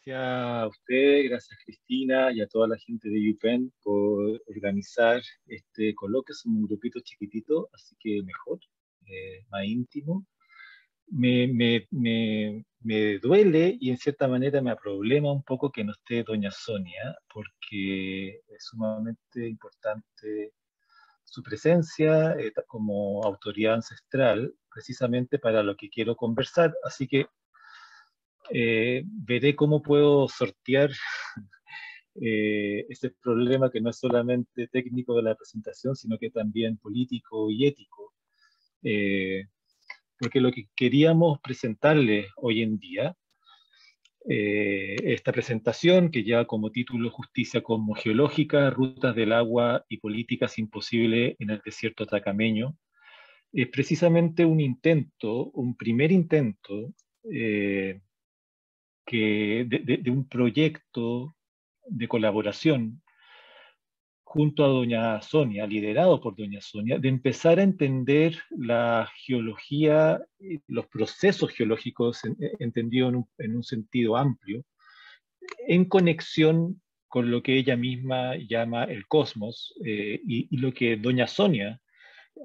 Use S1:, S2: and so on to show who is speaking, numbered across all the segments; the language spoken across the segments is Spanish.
S1: Gracias a usted, gracias Cristina y a toda la gente de UPenn por organizar este coloquio. Somos un grupito chiquitito, así que mejor, más íntimo. Me duele y en cierta manera me problema un poco que no esté doña Sonia, porque es sumamente importante su presencia como autoridad ancestral, precisamente para lo que quiero conversar. Así que veré cómo puedo sortear ese problema que no es solamente técnico de la presentación, sino que también político y ético. Eh, Porque lo que queríamos presentarles hoy en día, esta presentación que lleva como título Justicia Cosmogeológica, Rutas del Agua y Políticas Imposibles en el Desierto Atacameño, es precisamente un intento, un primer intento de un proyecto de colaboración junto a doña Sonia, liderado por doña Sonia, de empezar a entender la geología, los procesos geológicos entendido en un sentido amplio, en conexión con lo que ella misma llama el cosmos y lo que doña Sonia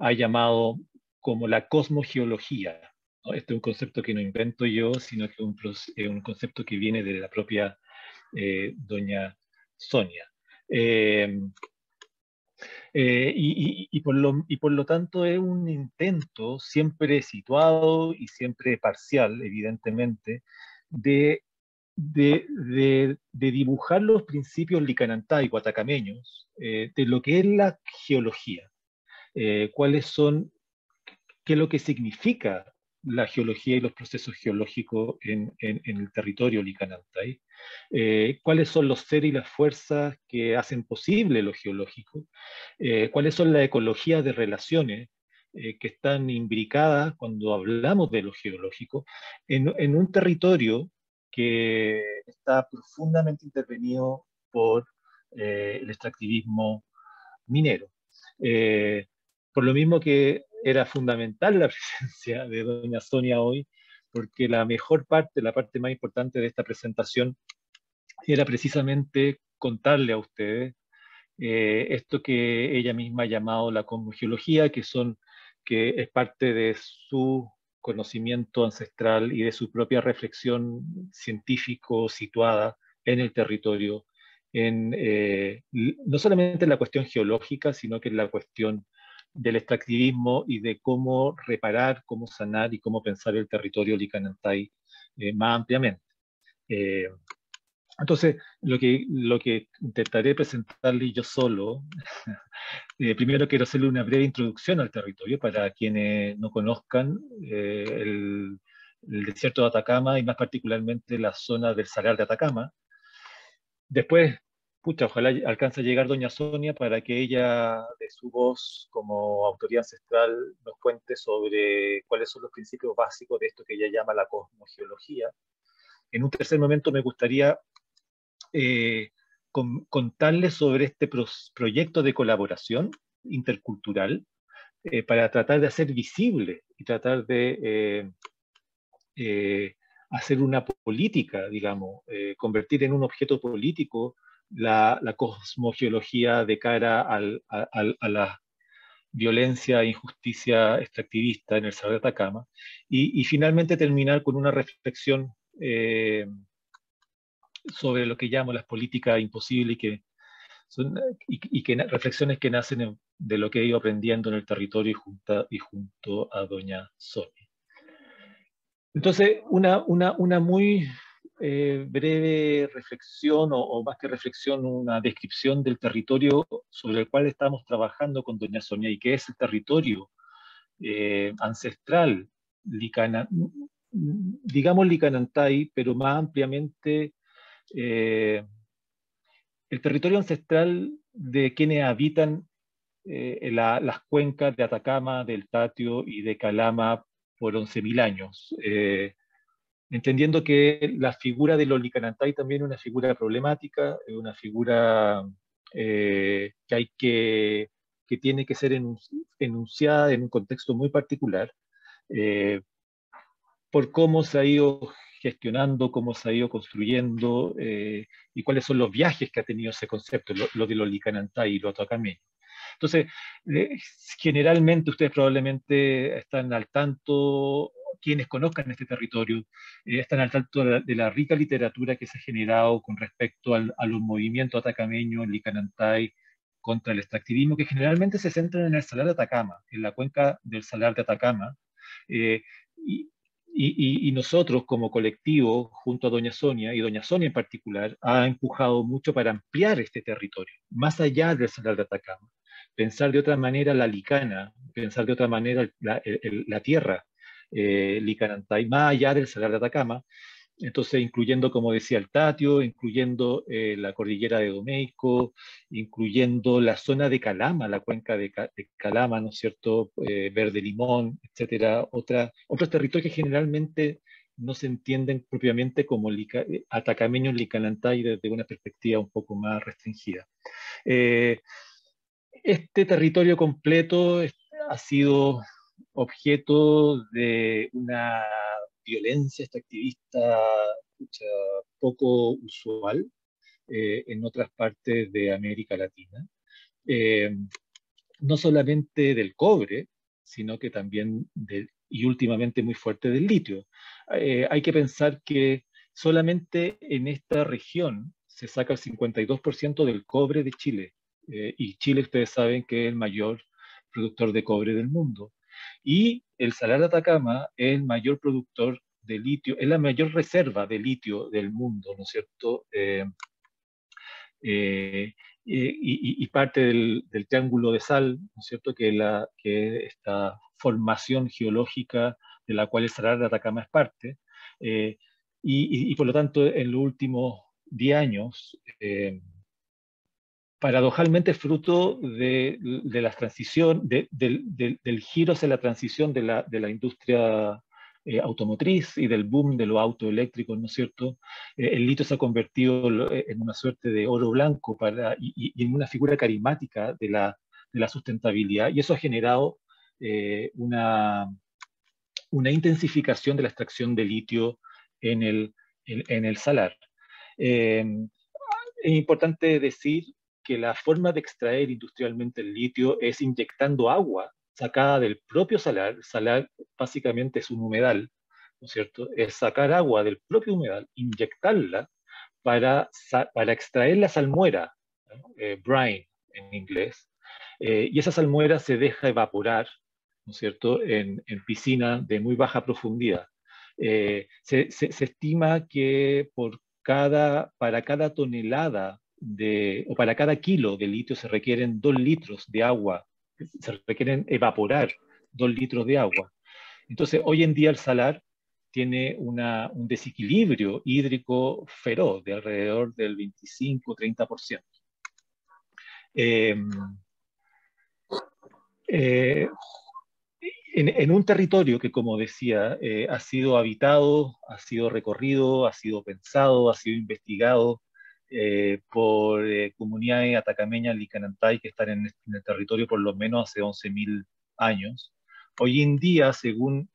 S1: ha llamado como la cosmogeología, ¿no? Este es un concepto que no invento yo, sino que es un concepto que viene de la propia doña Sonia. Eh, y por lo tanto es un intento siempre situado y siempre parcial, evidentemente, de, de dibujar los principios licanantá y guatacameños de lo que es la geología, cuáles son, qué es lo que significa la geología y los procesos geológicos en el territorio Licanantay, cuáles son los seres y las fuerzas que hacen posible lo geológico, cuáles son las ecologías de relaciones que están imbricadas cuando hablamos de lo geológico en un territorio que está profundamente intervenido por el extractivismo minero. Eh, por lo mismo que era fundamental la presencia de doña Sonia hoy, porque la mejor parte, la parte más importante de esta presentación era precisamente contarle a ustedes esto que ella misma ha llamado la cosmogeología, que es parte de su conocimiento ancestral y de su propia reflexión científico situada en el territorio, no solamente en la cuestión geológica, sino que en la cuestión del extractivismo y de cómo reparar, cómo sanar y cómo pensar el territorio Licanantay más ampliamente. Eh, entonces, lo que intentaré presentarle yo solo, primero quiero hacerle una breve introducción al territorio para quienes no conozcan el desierto de Atacama y más particularmente la zona del Salar de Atacama. Después, pucha, ojalá alcance a llegar doña Sonia para que ella, de su voz como autoridad ancestral, nos cuente sobre cuáles son los principios básicos de esto que ella llama la cosmogeología. En un tercer momento me gustaría contarles sobre este proyecto de colaboración intercultural para tratar de hacer visible y tratar de eh, hacer una política, digamos, convertir en un objeto político la cosmogeología de cara a la violencia e injusticia extractivista en el Cerro de Atacama y finalmente terminar con una reflexión sobre lo que llamo las políticas imposibles y que reflexiones que nacen de lo que he ido aprendiendo en el territorio y junto a doña Sonia. Entonces, una muy breve reflexión, o más que reflexión, una descripción del territorio sobre el cual estamos trabajando con doña Sonia y que es el territorio ancestral, digamos Licanantay, pero más ampliamente el territorio ancestral de quienes habitan las cuencas de Atacama, del Tatio y de Calama por 11.000 años. Entendiendo que la figura de los Licanantay también es una figura problemática, es una figura que que tiene que ser enunciada en un contexto muy particular, eh, por cómo se ha ido gestionando, cómo se ha ido construyendo y cuáles son los viajes que ha tenido ese concepto, lo de los Licanantay y los Atacameños. Entonces, generalmente ustedes probablemente están al tanto, quienes conozcan este territorio, están al tanto de la rica literatura que se ha generado con respecto a los movimientos atacameños, Licanantay, contra el extractivismo, que generalmente se centran en el Salar de Atacama, en la cuenca del Salar de Atacama. Eh, y, y nosotros como colectivo, junto a Doña Sonia, y Doña Sonia en particular, ha empujado mucho para ampliar este territorio, más allá del Salar de Atacama. Pensar de otra manera la licana, pensar de otra manera la tierra Licanantay, más allá del Salar de Atacama, entonces incluyendo, como decía el Tatio, incluyendo la cordillera de Domeico, incluyendo la zona de Calama, la cuenca de Calama, ¿no es cierto?, Verde Limón, etcétera, otros territorios que generalmente no se entienden propiamente como atacameños Licanantay desde una perspectiva un poco más restringida. Este territorio completo ha sido objeto de una violencia extractivista poco usual en otras partes de América Latina. Eh, no solamente del cobre, sino que también y últimamente muy fuerte del litio. Hay que pensar que solamente en esta región se saca el 52% del cobre de Chile. Y Chile, ustedes saben que es el mayor productor de cobre del mundo. Y el Salar de Atacama es el mayor productor de litio, es la mayor reserva de litio del mundo, ¿no es cierto? Y parte del triángulo de sal, ¿no es cierto?, que esta formación geológica de la cual el Salar de Atacama es parte, eh, y por lo tanto en los últimos 10 años, paradojalmente fruto de la transición, del giro hacia la transición de la industria automotriz y del boom de los autos eléctricos, ¿no es cierto? El litio se ha convertido en una suerte de oro blanco y en una figura carismática de la sustentabilidad, y eso ha generado una intensificación de la extracción de litio en el salar. Eh, es importante decir que la forma de extraer industrialmente el litio es inyectando agua sacada del propio salar. El salar básicamente es un humedal, ¿no es cierto? Es sacar agua del propio humedal, inyectarla para extraer la salmuera, ¿no? Brine en inglés, y esa salmuera se deja evaporar, ¿no es cierto?, en piscinas de muy baja profundidad. Se estima que para cada tonelada o para cada kilo de litio se requieren 2 litros de agua, se requieren evaporar 2 litros de agua. Entonces, hoy en día el salar tiene un desequilibrio hídrico feroz de alrededor del 25-30%. Eh, eh, en un territorio que, como decía, ha sido habitado, ha sido recorrido, ha sido pensado, ha sido investigado por comunidades atacameñas licanantay que están en el territorio por lo menos hace 11.000 años. Hoy en día, según,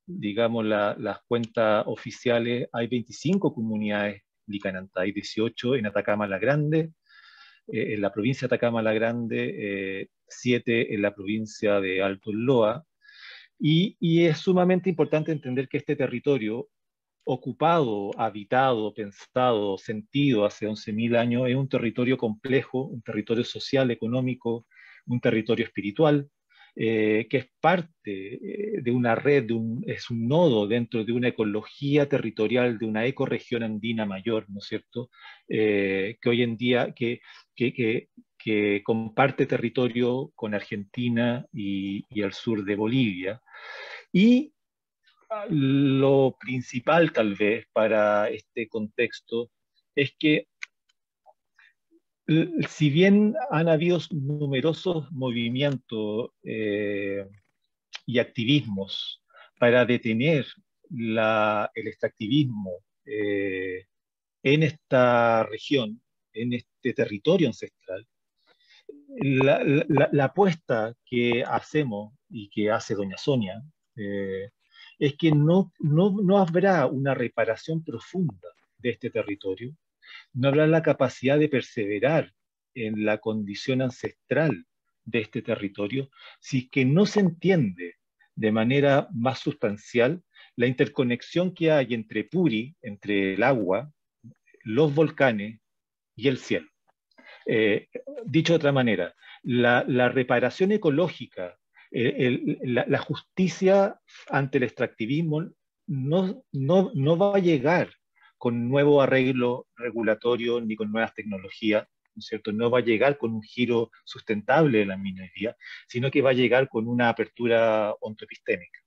S1: digamos, las cuentas oficiales, hay 25 comunidades licanantay, 18 en Atacama la Grande, en la provincia de Atacama la Grande, 7 en la provincia de Alto Loa. Y es sumamente importante entender que este territorio ocupado, habitado, pensado, sentido hace 11.000 años es un territorio complejo, un territorio social, económico, un territorio espiritual, que es parte de una red, es un nodo dentro de una ecología territorial, de una ecorregión andina mayor, ¿no es cierto? Que hoy en día, que, que, que comparte territorio con Argentina y el sur de Bolivia. Y lo principal tal vez para este contexto es que si bien han habido numerosos movimientos y activismos para detener el extractivismo en esta región, en este territorio ancestral, la apuesta que hacemos y que hace doña Sonia es que no habrá una reparación profunda de este territorio, no habrá la capacidad de perseverar en la condición ancestral de este territorio si es que no se entiende de manera más sustancial la interconexión que hay entre Puri, entre el agua, los volcanes y el cielo. Eh, Dicho de otra manera, la reparación ecológica, la justicia ante el extractivismo no va a llegar con nuevo arreglo regulatorio ni con nuevas tecnologías, ¿no es cierto? No va a llegar con un giro sustentable de la minería, sino que va a llegar con una apertura ontoepistémica.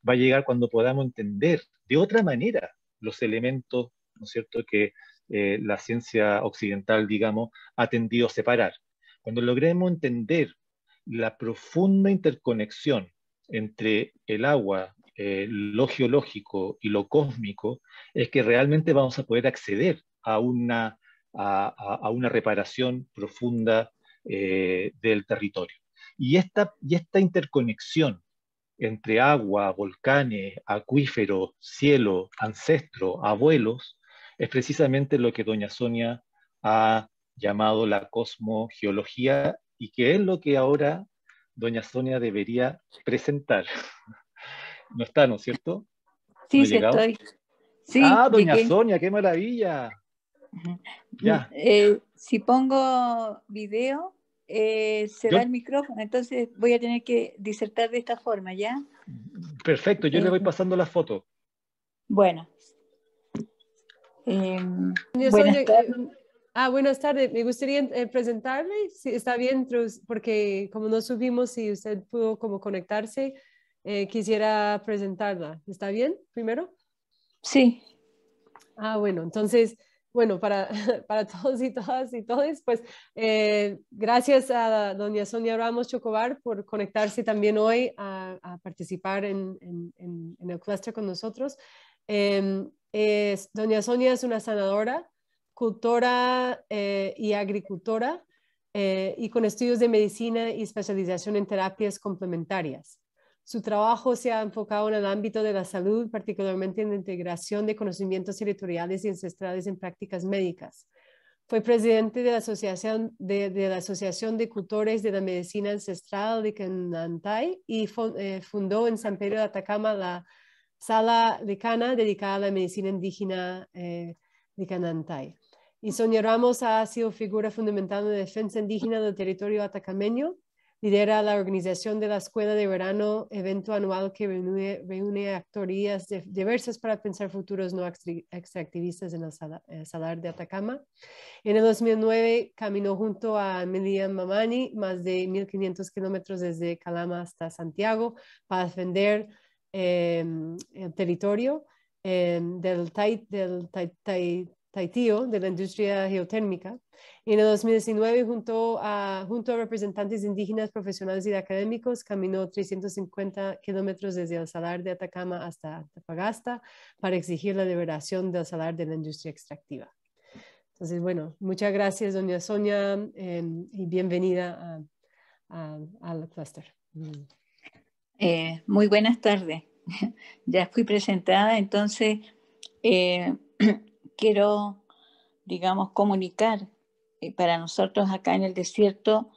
S1: Va a llegar cuando podamos entender de otra manera los elementos, ¿no es cierto?, que la ciencia occidental, digamos, ha tendido a separar. Cuando logremos entender la profunda interconexión entre el agua, lo geológico y lo cósmico, es que realmente vamos a poder acceder a una reparación profunda del territorio. Y esta interconexión entre agua, volcanes, acuíferos, cielo, ancestros, abuelos, es precisamente lo que doña Sonia ha llamado la cosmogeología y que es lo que ahora doña Sonia debería presentar. No está, ¿no es cierto? ¿No
S2: Sí,
S1: ha
S2: sí
S1: llegado?
S2: estoy. Sí,
S1: Ah, doña
S2: llegué.
S1: Sonia, qué maravilla. Ya.
S2: Si pongo video, se va
S1: Yo,
S2: el micrófono, entonces voy a tener que disertar de esta forma, ¿ya?
S1: perfecto, yo le
S2: Eh,
S1: voy pasando la foto.
S2: bueno,
S3: Doña Sonia,
S2: buenas tardes.
S3: buenas tardes. Me gustaría presentarle, si está bien, porque como no subimos si usted pudo como conectarse, quisiera presentarla. ¿Está bien primero?
S2: Sí,
S3: Bueno, entonces, bueno, para, para todos y todas y todos, pues gracias a doña Sonia Ramos Chocobar por conectarse también hoy a participar en el cluster con nosotros. Doña Sonia es una sanadora, cultora y agricultora y con estudios de medicina y especialización en terapias complementarias. Su trabajo se ha enfocado en el ámbito de la salud, particularmente en la integración de conocimientos territoriales y ancestrales en prácticas médicas. Fue presidente de la Asociación de Cultores de la Medicina Ancestral de Canantay y fundó en San Pedro de Atacama la Sala Lecana dedicada a la medicina indígena de Canantay. Y Sonia Ramos ha sido figura fundamental en la defensa indígena del territorio atacameño. Lidera la organización de la Escuela de Verano, evento anual que reúne actorías diversas para pensar futuros no extractivistas en el Salar de Atacama. En el 2009 caminó junto a Miriam Mamani más de 1.500 kilómetros desde Calama hasta Santiago para defender el territorio del Taitío, de la industria geotérmica. En el 2019, junto a representantes indígenas, profesionales y académicos, caminó 350 kilómetros desde el Salar de Atacama hasta Antofagasta para exigir la liberación del salar de la industria extractiva. Entonces, bueno, muchas gracias, doña Sonia, y bienvenida al cluster.
S2: Muy buenas tardes. Ya fui presentada, entonces quiero, digamos, comunicar. Para nosotros acá en el desierto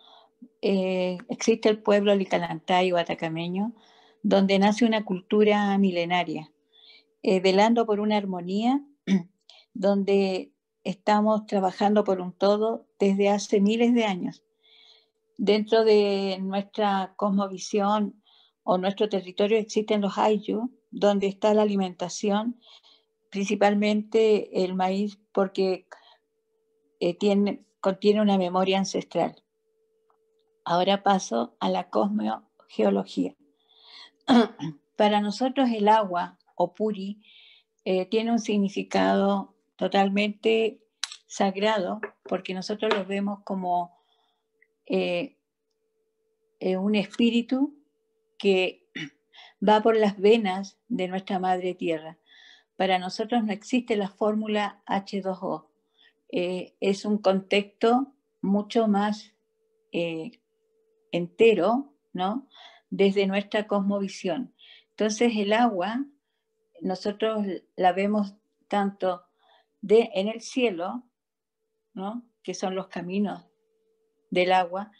S2: existe el pueblo Licalantay o atacameño, donde nace una cultura milenaria, velando por una armonía, donde estamos trabajando por un todo desde hace miles de años. Dentro de nuestra cosmovisión o nuestro territorio existen los ayllu, donde está la alimentación, principalmente el maíz, porque contiene una memoria ancestral. Ahora paso a la cosmogeología. Para nosotros el agua, o puri, tiene un significado totalmente sagrado, porque nosotros lo vemos como un espíritu que va por las venas de nuestra madre tierra. Para nosotros no existe la fórmula H2O. Es un contexto mucho más entero, ¿no? Desde nuestra cosmovisión. Entonces el agua, nosotros la vemos tanto en el cielo, ¿no?, que son los caminos del agua,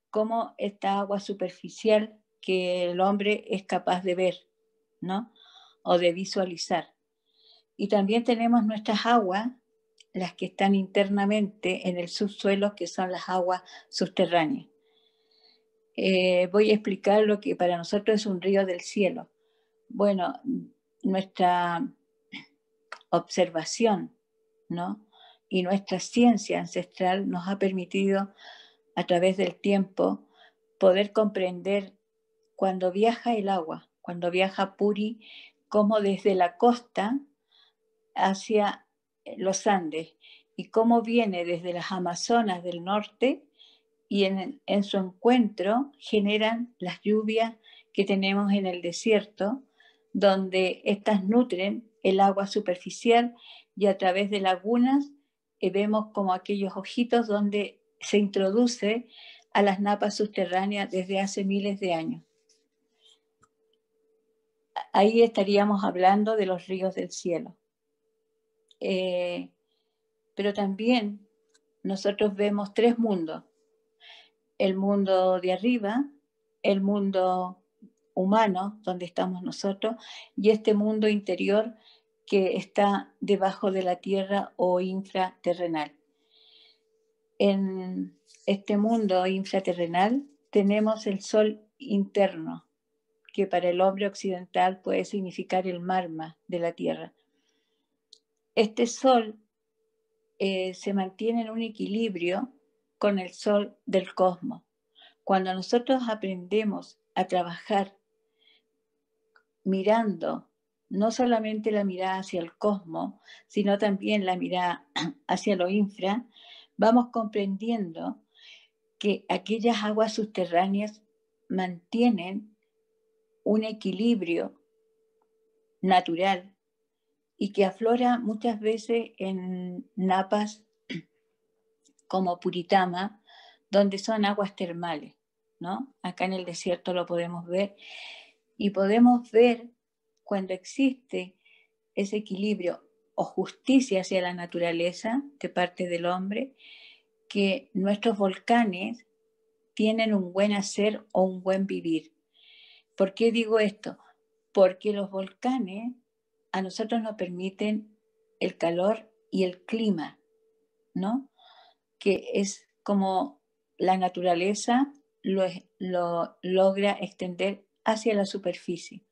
S2: como esta agua superficial que el hombre es capaz de ver, ¿no?, o de visualizar. Y también tenemos nuestras aguas, las que están internamente en el subsuelo, que son las aguas subterráneas. Voy a explicar lo que para nosotros es un río del cielo. Bueno, nuestra observación, ¿no?, y nuestra ciencia ancestral nos ha permitido a través del tiempo poder comprender cuando viaja el agua, cuando viaja Puri, cómo desde la costa hacia los Andes y cómo viene desde las Amazonas del norte y en su encuentro generan las lluvias que tenemos en el desierto, donde estas nutren el agua superficial y a través de lagunas vemos como aquellos ojitos donde se introduce a las napas subterráneas desde hace miles de años. Ahí estaríamos hablando de los ríos del cielo. Pero también nosotros vemos tres mundos: el mundo de arriba, el mundo humano, donde estamos nosotros, y este mundo interior que está debajo de la tierra o infraterrenal. En este mundo infraterrenal tenemos el sol interno, que para el hombre occidental puede significar el magma de la tierra. Este sol se mantiene en un equilibrio con el sol del cosmos. Cuando nosotros aprendemos a trabajar mirando no solamente la mirada hacia el cosmos, sino también la mirada hacia lo infra, vamos comprendiendo que aquellas aguas subterráneas mantienen un equilibrio natural y que aflora muchas veces en napas como Puritama, donde son aguas termales, ¿no? Acá en el desierto lo podemos ver y podemos ver cuando existe ese equilibrio o justicia hacia la naturaleza de parte del hombre, que nuestros volcanes tienen un buen hacer o un buen vivir. ¿Por qué digo esto? Porque los volcanes a nosotros nos permiten el calor y el clima, ¿no?, que es como la naturaleza lo logra extender hacia la superficie.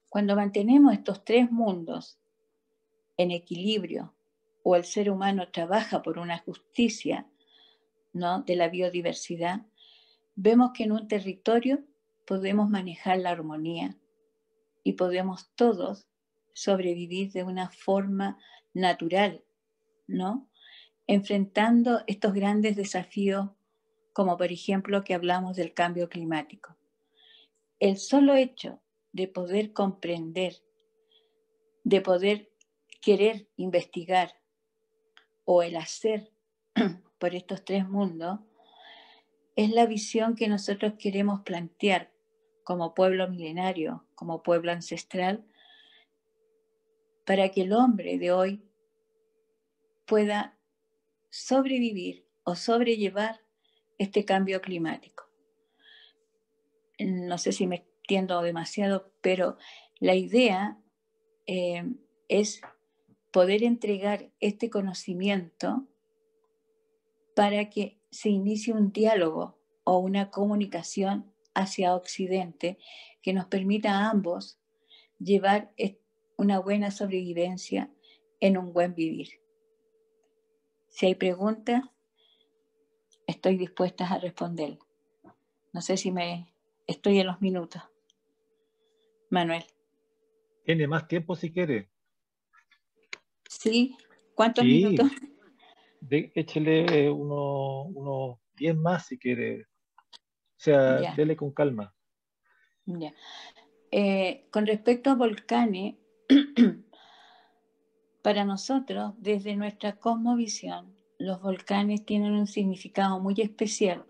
S2: Cuando mantenemos estos tres mundos en equilibrio, o el ser humano trabaja por una justicia, ¿no?, de la biodiversidad, vemos que en un territorio podemos manejar la armonía y podemos todos sobrevivir de una forma natural, ¿no?, enfrentando estos grandes desafíos, como por ejemplo que hablamos del cambio climático. El solo hecho de poder comprender, de poder querer investigar, o el hacer por estos tres mundos, es la visión que nosotros queremos plantear como pueblo milenario, como pueblo ancestral, para que el hombre de hoy pueda sobrevivir o sobrellevar este cambio climático. No sé si me extiendo demasiado, pero la idea es poder entregar este conocimiento para que se inicie un diálogo o una comunicación hacia Occidente que nos permita a ambos llevar una buena sobrevivencia en un buen vivir. Si hay preguntas, estoy dispuesta a responder. No sé si estoy en los minutos. Manuel.
S1: Tiene más tiempo si quiere.
S2: Sí. ¿Cuántos
S1: Sí,
S2: minutos?
S1: échele unos 10 más si quiere. O sea,
S2: Ya.
S1: dele con calma.
S2: Ya. Con respecto a volcanes, para nosotros, desde nuestra cosmovisión, los volcanes tienen un significado muy especial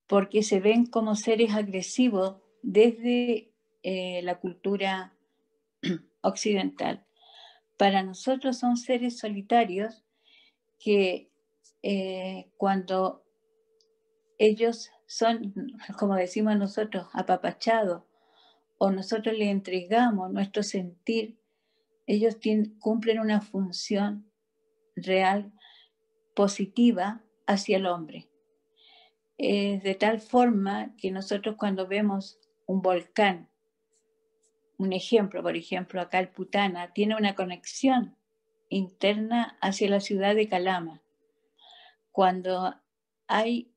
S2: porque se ven como seres agresivos desde la cultura occidental. Para nosotros son seres solitarios que cuando ellos son, como decimos nosotros, apapachados, o nosotros les entregamos nuestro sentir, ellos cumplen una función real, positiva hacia el hombre. De tal forma que nosotros cuando vemos un volcán, un ejemplo, por ejemplo, acá el Putana, tiene una conexión interna hacia la ciudad de Calama. Cuando hay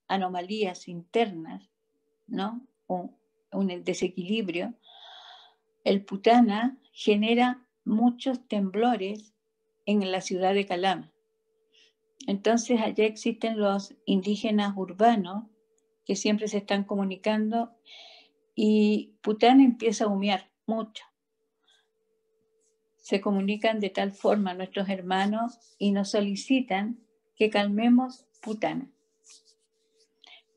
S2: anomalías internas, ¿no? Un desequilibrio, el Putana genera muchos temblores en la ciudad de Calama. Entonces allá existen los indígenas urbanos que siempre se están comunicando y Putana empieza a humear mucho. Se comunican de tal forma nuestros hermanos y nos solicitan que calmemos Putana.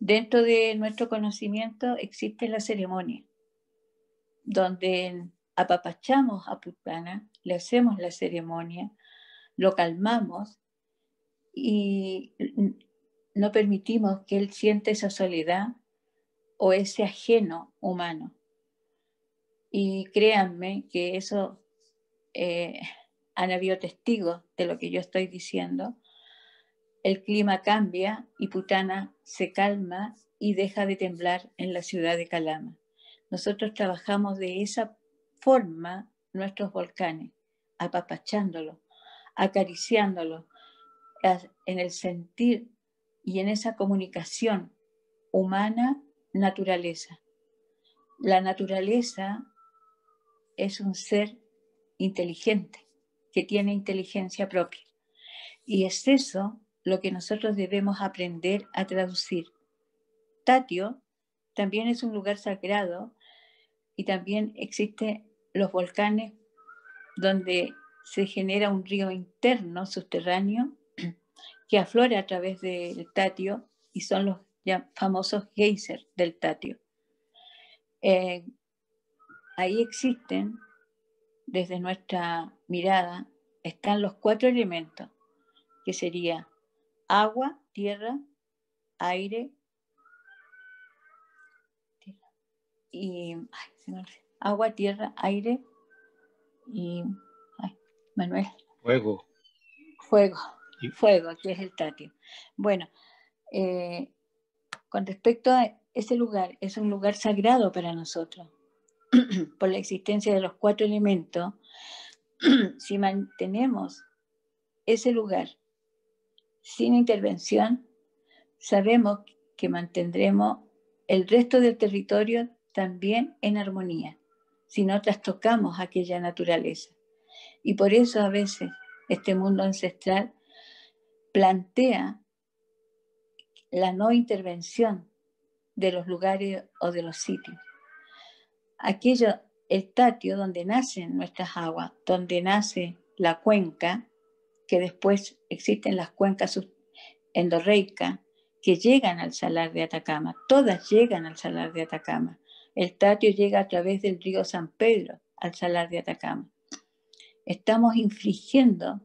S2: Dentro de nuestro conocimiento existe la ceremonia, donde apapachamos a Putana, le hacemos la ceremonia, lo calmamos y no permitimos que él sienta esa soledad o ese ajeno humano. Y créanme que eso han habido testigos de lo que yo estoy diciendo. El clima cambia y Putana se calma y deja de temblar en la ciudad de Calama. Nosotros trabajamos de esa forma nuestros volcanes, apapachándolos, acariciándolos, en el sentir y en esa comunicación humana-naturaleza. La naturaleza es un ser inteligente, que tiene inteligencia propia. Y es eso lo que nosotros debemos aprender a traducir. Tatio también es un lugar sagrado y también existen los volcanes donde se genera un río interno, subterráneo, que aflora a través del Tatio y son los ya famosos geysers del Tatio. Ahí existen, desde nuestra mirada, están los 4 elementos, que sería agua, tierra, aire y agua, tierra, aire y Manuel.
S1: Fuego.
S2: Fuego, que es el Tatio. Bueno, con respecto a ese lugar, es un lugar sagrado para nosotros, por la existencia de los 4 elementos. Si mantenemos ese lugar sin intervención, sabemos que mantendremos el resto del territorio también en armonía, si no trastocamos aquella naturaleza. Y por eso a veces este mundo ancestral plantea la no intervención de los lugares o de los sitios. Aquello, el Tatio, donde nacen nuestras aguas, donde nace la cuenca, que después existen las cuencas endorreicas, que llegan al Salar de Atacama, todas llegan al Salar de Atacama. El Tatio llega a través del río San Pedro al Salar de Atacama. Estamos infligiendo,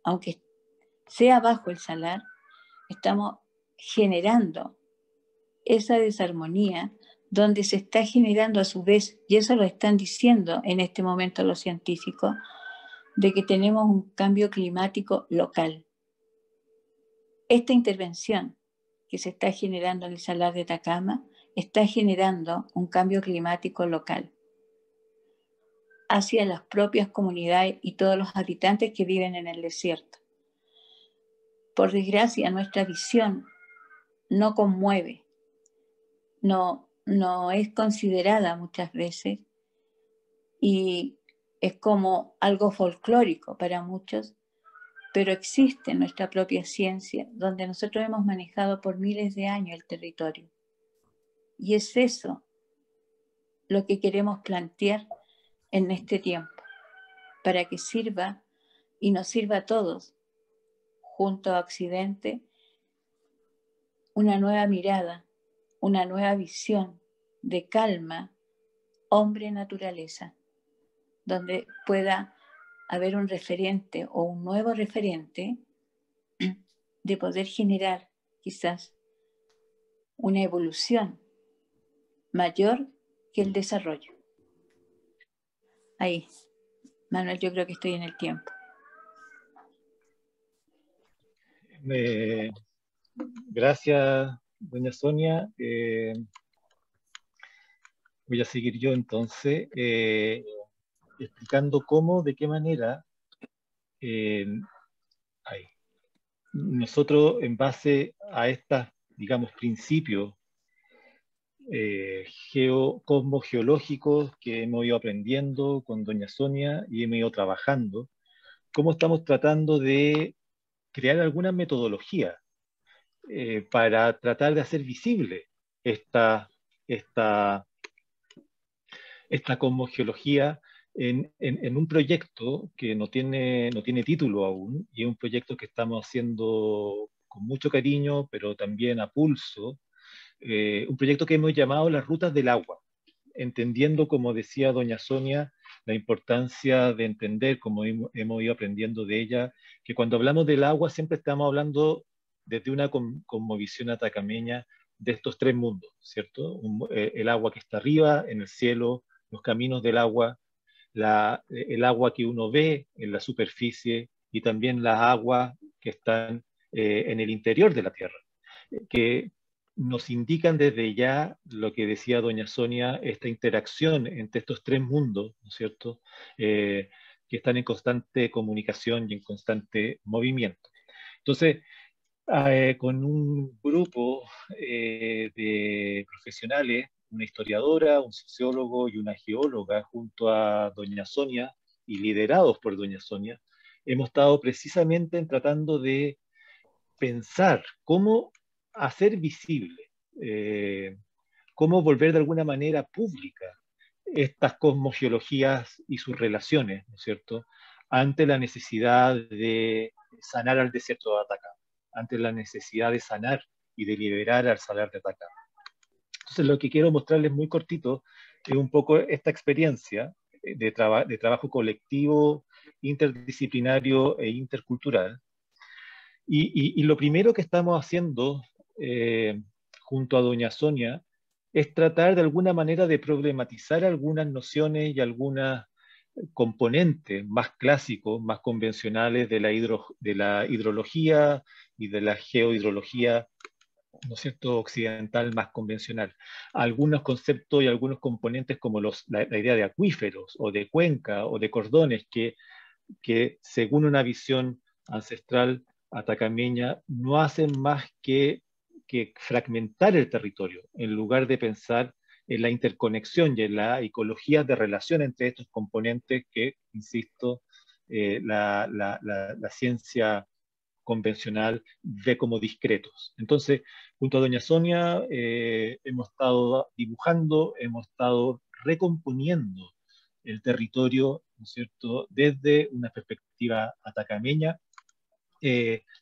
S2: aunque sea bajo el salar, estamos generando esa desarmonía donde se está generando a su vez, y eso lo están diciendo en este momento los científicos, de que tenemos un cambio climático local. Esta intervención que se está generando en el Salar de Atacama está generando un cambio climático local hacia las propias comunidades y todos los habitantes que viven en el desierto. Por desgracia, nuestra visión no conmueve, no es considerada muchas veces y es como algo folclórico para muchos, pero existe nuestra propia ciencia donde nosotros hemos manejado por miles de años el territorio. Y es eso lo que queremos plantear en este tiempo, para que sirva y nos sirva a todos, junto a Occidente, una nueva mirada, una nueva visión de calma hombre-naturaleza, donde pueda haber un referente o un nuevo referente de poder generar quizás una evolución mayor que el desarrollo. Ahí, Manuel, yo creo que estoy en el tiempo.
S1: Gracias, doña Sonia. Voy a seguir yo entonces, explicando cómo, de qué manera nosotros, en base a estos, digamos, principios cosmogeológicos que hemos ido aprendiendo con doña Sonia y hemos ido trabajando, cómo estamos tratando de crear alguna metodología para tratar de hacer visible esta cosmogeología en un proyecto que no tiene título aún, y es un proyecto que estamos haciendo con mucho cariño, pero también a pulso, un proyecto que hemos llamado las rutas del agua, entendiendo, como decía doña Sonia, la importancia de entender, como hemos ido aprendiendo de ella, que cuando hablamos del agua siempre estamos hablando desde una cosmovisión atacameña de estos tres mundos, ¿cierto? El agua que está arriba, en el cielo, los caminos del agua, el agua que uno ve en la superficie y también las aguas que están en el interior de la tierra, que nos indican desde ya lo que decía doña Sonia, esta interacción entre estos tres mundos, ¿no es cierto?, que están en constante comunicación y en constante movimiento. Entonces, con un grupo de profesionales, una historiadora, un sociólogo y una geóloga, junto a doña Sonia, y liderados por doña Sonia, hemos estado precisamente tratando de pensar cómo hacer visible, cómo volver de alguna manera pública estas cosmogeologías y sus relaciones, ¿no es cierto?, ante la necesidad de sanar al desierto de Atacama, ante la necesidad de sanar y de liberar al salar de Atacama. Entonces, lo que quiero mostrarles muy cortito es un poco esta experiencia de trabajo colectivo, interdisciplinario e intercultural. Y lo primero que estamos haciendo junto a doña Sonia es tratar de alguna manera de problematizar algunas nociones y algunas componentes más clásicos, más convencionales de la hidrología y de la geohidrología, ¿no es cierto?, occidental más convencional. Algunos conceptos y algunos componentes como la idea de acuíferos o de cuenca o de cordones que según una visión ancestral atacameña no hacen más que fragmentar el territorio, en lugar de pensar en la interconexión y en la ecología de relación entre estos componentes que, insisto, la ciencia convencional ve como discretos. Entonces, junto a doña Sonia, hemos estado dibujando, hemos estado recomponiendo el territorio, ¿no es cierto?, desde una perspectiva atacameña,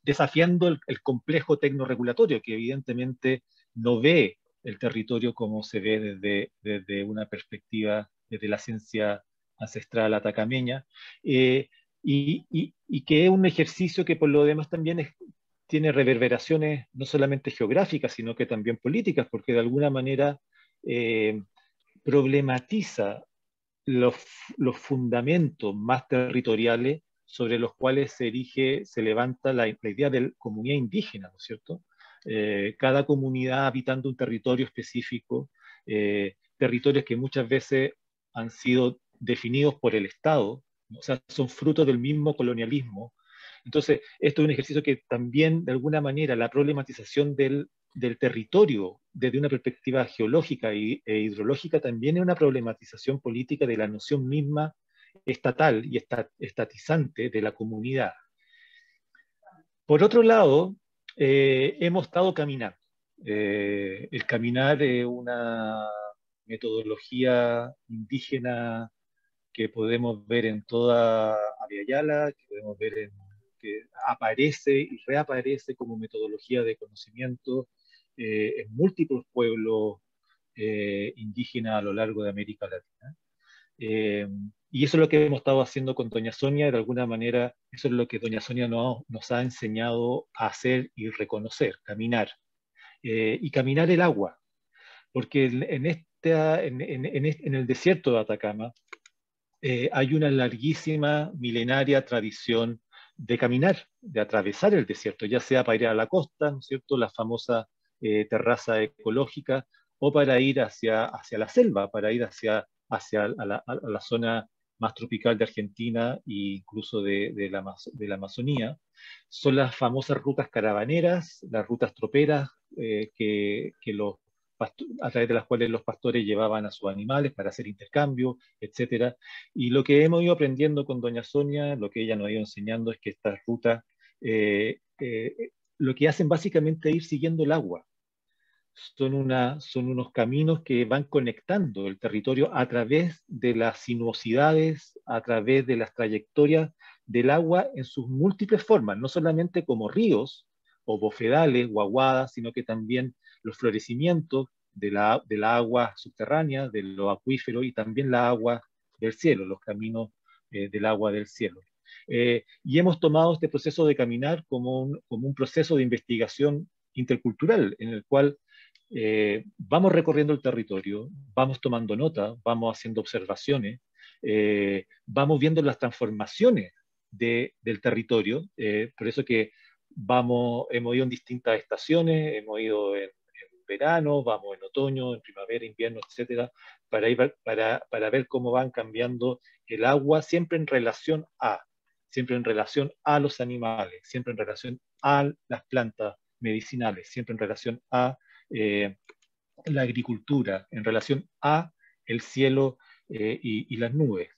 S1: desafiando el complejo tecnorregulatorio, que evidentemente no ve el territorio como se ve desde una perspectiva, desde la ciencia ancestral atacameña, y que es un ejercicio que por lo demás también tiene reverberaciones no solamente geográficas, sino que también políticas, porque de alguna manera problematiza los fundamentos más territoriales sobre los cuales se levanta la idea de comunidad indígena, ¿no es cierto? Cada comunidad habitando un territorio específico, territorios que muchas veces han sido definidos por el Estado, o sea, son frutos del mismo colonialismo. Entonces, esto es un ejercicio que también, de alguna manera, la problematización del territorio desde una perspectiva geológica e hidrológica también es una problematización política de la noción misma estatal y estatizante de la comunidad. Por otro lado, hemos estado caminando. El caminar es una metodología indígena que podemos ver en toda Abya Yala, que podemos ver que aparece y reaparece como metodología de conocimiento en múltiples pueblos indígena a lo largo de América Latina. Y eso es lo que hemos estado haciendo con Doña Sonia, de alguna manera, eso es lo que Doña Sonia nos ha enseñado a hacer y reconocer, caminar. Y caminar el agua, porque en el desierto de Atacama hay una larguísima, milenaria tradición de caminar, de atravesar el desierto, ya sea para ir a la costa, ¿no es cierto?, la famosa terraza ecológica, o para ir hacia la selva, para ir hacia la zona más tropical de Argentina e incluso de la Amazonía. Son las famosas rutas caravaneras, las rutas troperas a través de las cuales los pastores llevaban a sus animales para hacer intercambio, etcétera. Y lo que hemos ido aprendiendo con Doña Sonia, lo que ella nos ha ido enseñando es que estas rutas lo que hacen básicamente es ir siguiendo el agua. Son unos caminos que van conectando el territorio a través de las sinuosidades, a través de las trayectorias del agua en sus múltiples formas, no solamente como ríos o bofedales o aguadas, sino que también los florecimientos de la agua subterránea, de los acuíferos y también la agua del cielo, los caminos del agua del cielo. Y hemos tomado este proceso de caminar como un proceso de investigación intercultural, en el cual vamos recorriendo el territorio, vamos tomando nota, vamos haciendo observaciones, vamos viendo las transformaciones del territorio, por eso que hemos ido en distintas estaciones, hemos ido en verano, vamos en otoño, en primavera, invierno, etcétera, para ver cómo van cambiando el agua, siempre en relación a los animales, siempre en relación a las plantas medicinales, siempre en relación a la agricultura, en relación a el cielo y las nubes.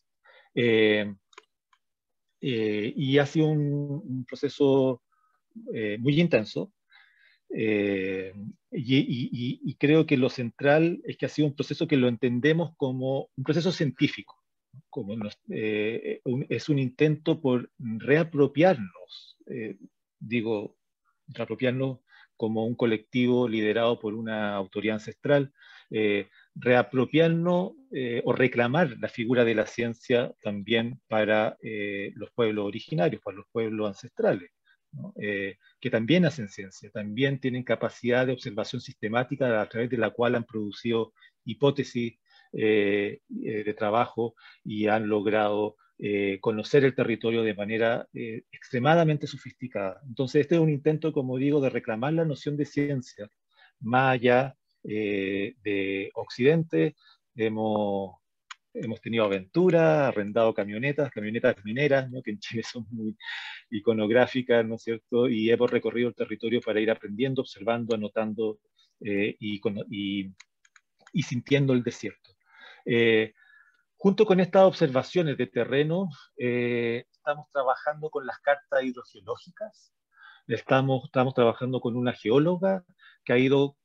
S1: Y ha sido un proceso muy intenso, y creo que lo central es que ha sido un proceso que lo entendemos como un proceso científico, es un intento por reapropiarnos, reapropiarnos como un colectivo liderado por una autoridad ancestral, reapropiarnos o reclamar la figura de la ciencia también para los pueblos originarios, para los pueblos ancestrales, ¿no? Que también hacen ciencia, también tienen capacidad de observación sistemática a través de la cual han producido hipótesis de trabajo y han logrado conocer el territorio de manera extremadamente sofisticada. Entonces, este es un intento, como digo, de reclamar la noción de ciencia más allá de Occidente. Hemos tenido aventuras, arrendado camionetas mineras, ¿no?, que en Chile son muy iconográficas, ¿no es cierto? Y hemos recorrido el territorio para ir aprendiendo, observando, anotando y sintiendo el desierto. Junto con estas observaciones de terreno, estamos trabajando con las cartas hidrogeológicas, estamos trabajando con una geóloga que ha ido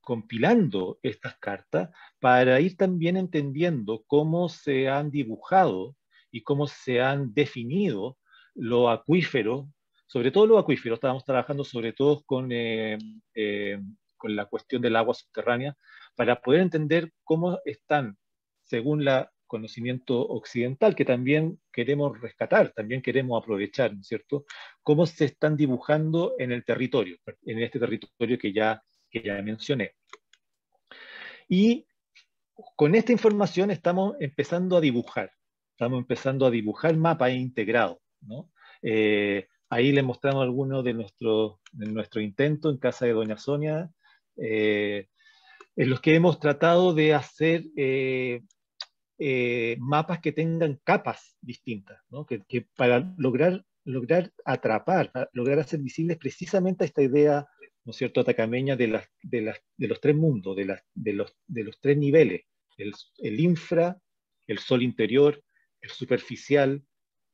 S1: compilando estas cartas para ir también entendiendo cómo se han dibujado y cómo se han definido los acuíferos, sobre todo los acuíferos, estábamos trabajando sobre todo con la cuestión del agua subterránea, para poder entender cómo están, según el conocimiento occidental, que también queremos rescatar, también queremos aprovechar, ¿no es cierto?, cómo se están dibujando en el territorio, en este territorio que ya mencioné. Y con esta información estamos empezando a dibujar mapas integrados, ¿no? Ahí les mostramos algunos de nuestro intento en casa de Doña Sonia, en los que hemos tratado de hacer mapas que tengan capas distintas, ¿no? que para lograr atrapar, lograr hacer visibles precisamente esta idea, ¿no es cierto?, atacameña de los tres mundos, de los tres niveles, el infra, el sol interior, el superficial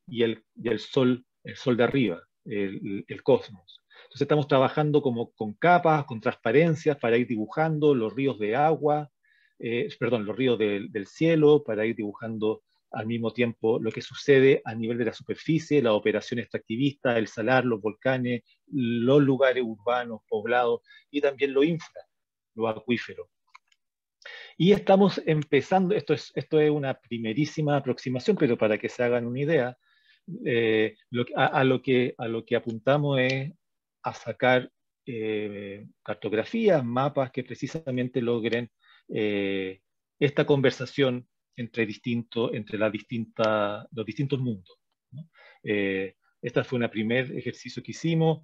S1: y el sol de arriba, el cosmos. Entonces estamos trabajando como con capas, con transparencias para ir dibujando los ríos de agua, los ríos del cielo, para ir dibujando al mismo tiempo lo que sucede a nivel de la superficie, la operación extractivista, el salar, los volcanes, los lugares urbanos, poblados, y también lo infra, lo acuífero. Y estamos empezando, esto es una primerísima aproximación, pero para que se hagan una idea, a lo que apuntamos es a sacar cartografías, mapas que precisamente logren esta conversación entre los distintos mundos, ¿no? Este fue un primer ejercicio que hicimos.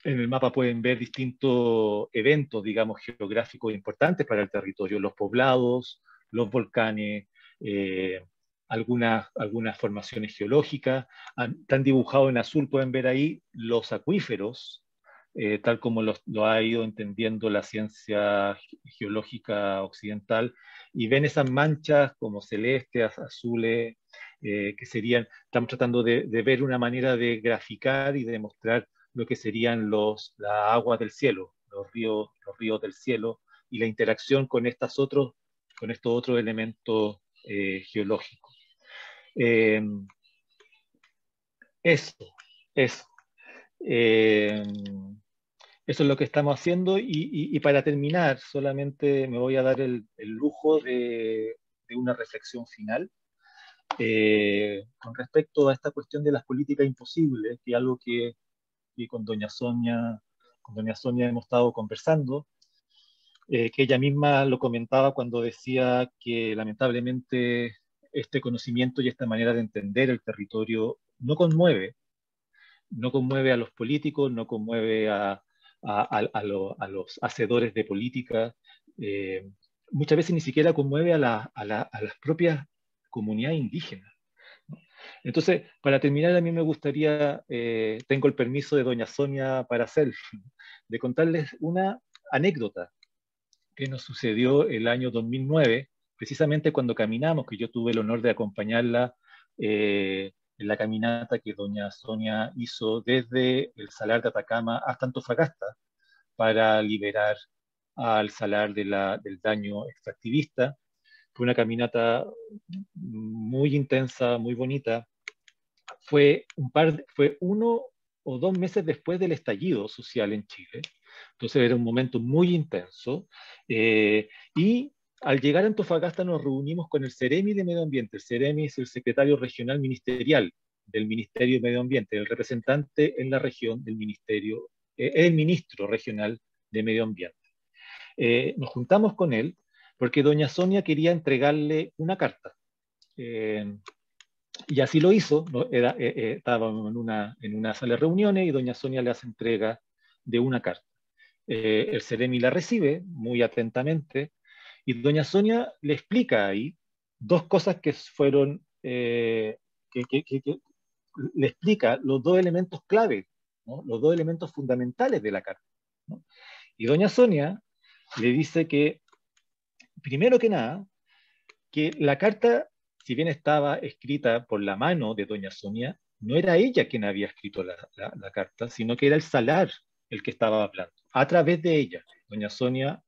S1: En el mapa pueden ver distintos eventos, digamos, geográficos importantes para el territorio, los poblados, los volcanes, eh, algunas formaciones geológicas. Están dibujados en azul, pueden ver ahí los acuíferos, tal como lo ha ido entendiendo la ciencia geológica occidental, y ven esas manchas como celestes, azules, que serían, estamos tratando de ver una manera de graficar y de demostrar lo que serían las aguas del cielo, los ríos del cielo, y la interacción con estos otros elementos geológicos. Eso, eso. Eso es lo que estamos haciendo, y para terminar, solamente me voy a dar el lujo de una reflexión final con respecto a esta cuestión de las políticas imposibles, que es algo que con doña Sonia hemos estado conversando, que ella misma lo comentaba cuando decía que lamentablemente este conocimiento y esta manera de entender el territorio no conmueve a los políticos, no conmueve a los hacedores de política, muchas veces ni siquiera conmueve a las propias comunidades indígenas, ¿no? Entonces, para terminar, a mí me gustaría, tengo el permiso de doña Sonia para hacer, de contarles una anécdota que nos sucedió el año 2009, precisamente cuando caminamos, que yo tuve el honor de acompañarla en la caminata que doña Sonia hizo desde el Salar de Atacama hasta Antofagasta para liberar al salar del daño extractivista. Fue una caminata muy intensa, muy bonita. Fue 1 o 2 meses después del estallido social en Chile. Entonces era un momento muy intenso. Y al llegar a Antofagasta nos reunimos con el Ceremi de Medio Ambiente. El Ceremi es el secretario regional ministerial del Ministerio de Medio Ambiente, el representante en la región del ministerio, el ministro regional de Medio Ambiente. Nos juntamos con él porque doña Sonia quería entregarle una carta. Y así lo hizo, ¿no? Estábamos en una sala de reuniones y doña Sonia le hace entrega de una carta. El Ceremi la recibe muy atentamente y doña Sonia le explica ahí dos cosas que fueron, que le explica los dos elementos clave, ¿no? Los dos elementos fundamentales de la carta, ¿no? Y doña Sonia le dice que, primero que nada, que la carta, si bien estaba escrita por la mano de doña Sonia, no era ella quien había escrito la carta, sino que era el salar el que estaba hablando, a través de ella. Doña Sonia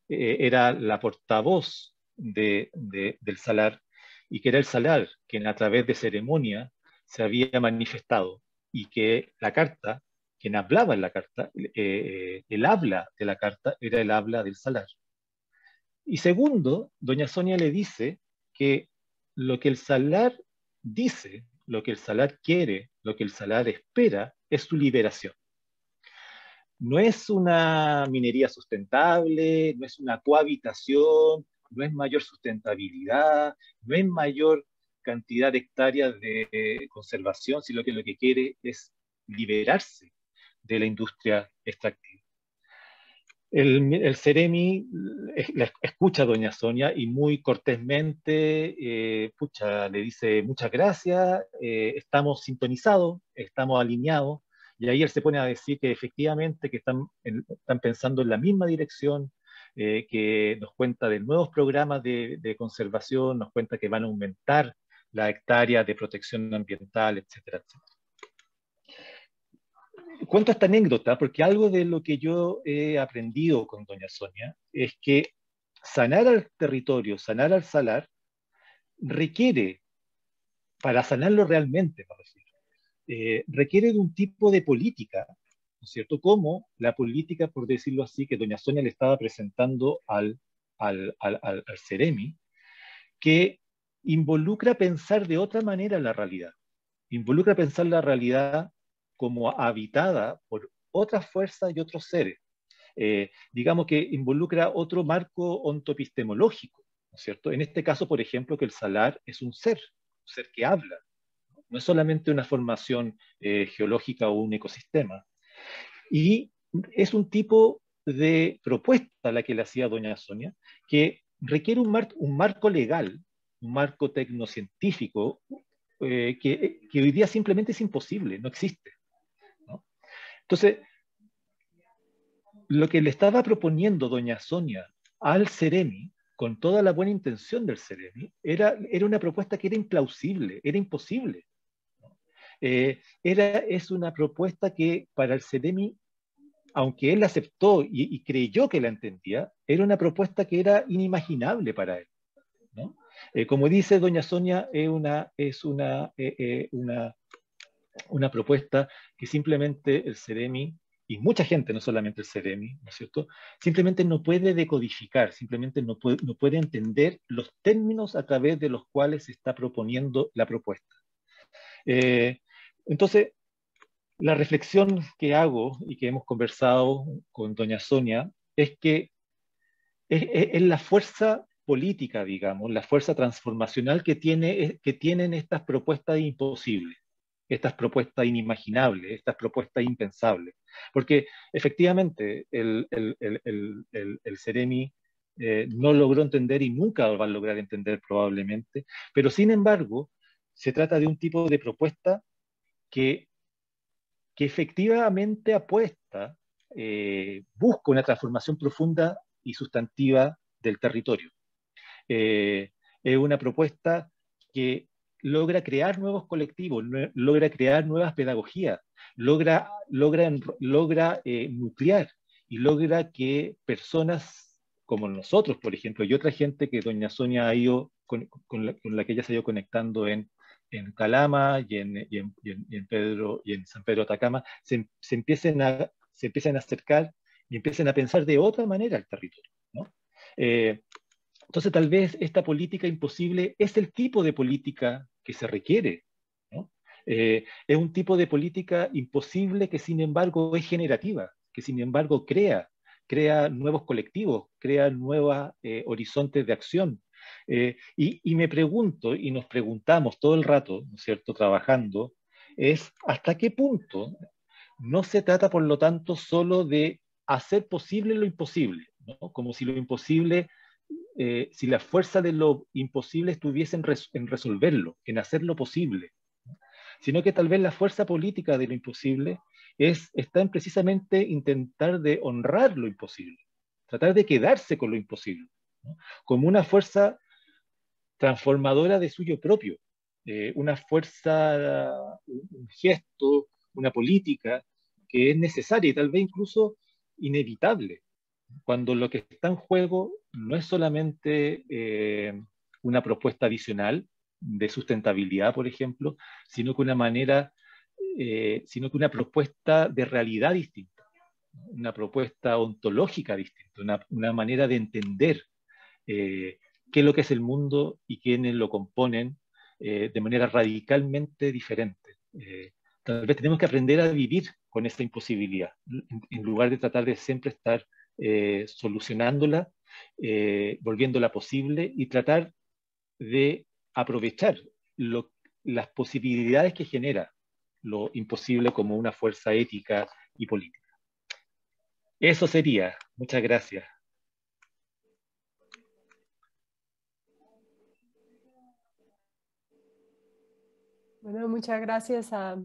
S1: era la portavoz del salar, y que era el salar quien a través de ceremonia se había manifestado, y que la carta, quien hablaba en la carta, el habla de la carta era el habla del salar. Y segundo, doña Sonia le dice que lo que el salar dice, lo que el salar quiere, lo que el salar espera, es su liberación. No es una minería sustentable, no es una cohabitación, no es mayor sustentabilidad, no es mayor cantidad de hectáreas de conservación, sino que lo que quiere es liberarse de la industria extractiva. El Ceremi escucha a doña Sonia y muy cortésmente le dice muchas gracias, estamos sintonizados, estamos alineados, y ahí él se pone a decir que efectivamente que están pensando en la misma dirección, que nos cuenta de nuevos programas de conservación, nos cuenta que van a aumentar la hectárea de protección ambiental, etcétera, etcétera. Cuento esta anécdota porque algo de lo que yo he aprendido con doña Sonia es que sanar al territorio, sanar al salar, requiere, para sanarlo realmente, requiere de un tipo de política, ¿no es cierto? Como la política, por decirlo así, que doña Sonia le estaba presentando al al Ceremi, que involucra pensar de otra manera la realidad. Involucra pensar la realidad como habitada por otras fuerzas y otros seres. Digamos que involucra otro marco ontoepistemológico, ¿no es cierto? En este caso, por ejemplo, que el salar es un ser que habla, no es solamente una formación geológica o un ecosistema. Y es un tipo de propuesta la que le hacía doña Sonia, que requiere un marco legal, un marco tecnocientífico, que hoy día simplemente es imposible, no existe, ¿no? Entonces, lo que le estaba proponiendo doña Sonia al Ceremi, con toda la buena intención del Ceremi, era una propuesta que era implausible, era imposible. Es una propuesta que para el Ceremi, aunque él aceptó y creyó que la entendía, era una propuesta que era inimaginable para él, ¿no? Como dice doña Sonia, una propuesta que simplemente el Ceremi, y mucha gente, no solamente el Ceremi, ¿no es cierto?, simplemente no puede decodificar, simplemente no puede entender los términos a través de los cuales se está proponiendo la propuesta. Entonces, la reflexión que hago y que hemos conversado con doña Sonia es que es la fuerza política, digamos, la fuerza transformacional que tienen estas propuestas imposibles, estas propuestas inimaginables, estas propuestas impensables. Porque efectivamente el Ceremi no logró entender y nunca va a lograr entender probablemente, pero sin embargo se trata de un tipo de propuesta que efectivamente apuesta, busca una transformación profunda y sustantiva del territorio. Es una propuesta que logra crear nuevos colectivos, logra crear nuevas pedagogías, logra nuclear y logra que personas como nosotros, por ejemplo, y otra gente que doña Sonia ha ido con la que ella se ha ido conectando en Calama y en San Pedro Atacama, se empiecen a acercar y empiecen a pensar de otra manera el territorio, ¿no? Entonces, tal vez esta política imposible es el tipo de política que se requiere, ¿no? Es un tipo de política imposible que, sin embargo, es generativa, que, sin embargo, crea nuevos colectivos, crea nuevos horizontes de acción. Y me pregunto, y nos preguntamos todo el rato, ¿no es cierto?, trabajando, es hasta qué punto no se trata, por lo tanto, solo de hacer posible lo imposible, ¿no? Como si lo imposible, si la fuerza de lo imposible estuviese en resolverlo, en hacerlo posible, ¿no? Sino que tal vez la fuerza política de lo imposible está en precisamente intentar de honrar lo imposible, tratar de quedarse con lo imposible, ¿no? Como una fuerza transformadora de suyo propio, una fuerza, un gesto, una política que es necesaria y tal vez incluso inevitable, cuando lo que está en juego no es solamente una propuesta adicional de sustentabilidad, por ejemplo, sino que sino que una propuesta de realidad distinta, una propuesta ontológica distinta, una manera de entender qué es lo que es el mundo y quiénes lo componen de manera radicalmente diferente. Tal vez tenemos que aprender a vivir con esta imposibilidad, en lugar de tratar de siempre estar solucionándola, volviéndola posible y tratar de aprovechar las posibilidades que genera lo imposible como una fuerza ética y política. Eso sería. Muchas gracias.
S3: Bueno, muchas gracias a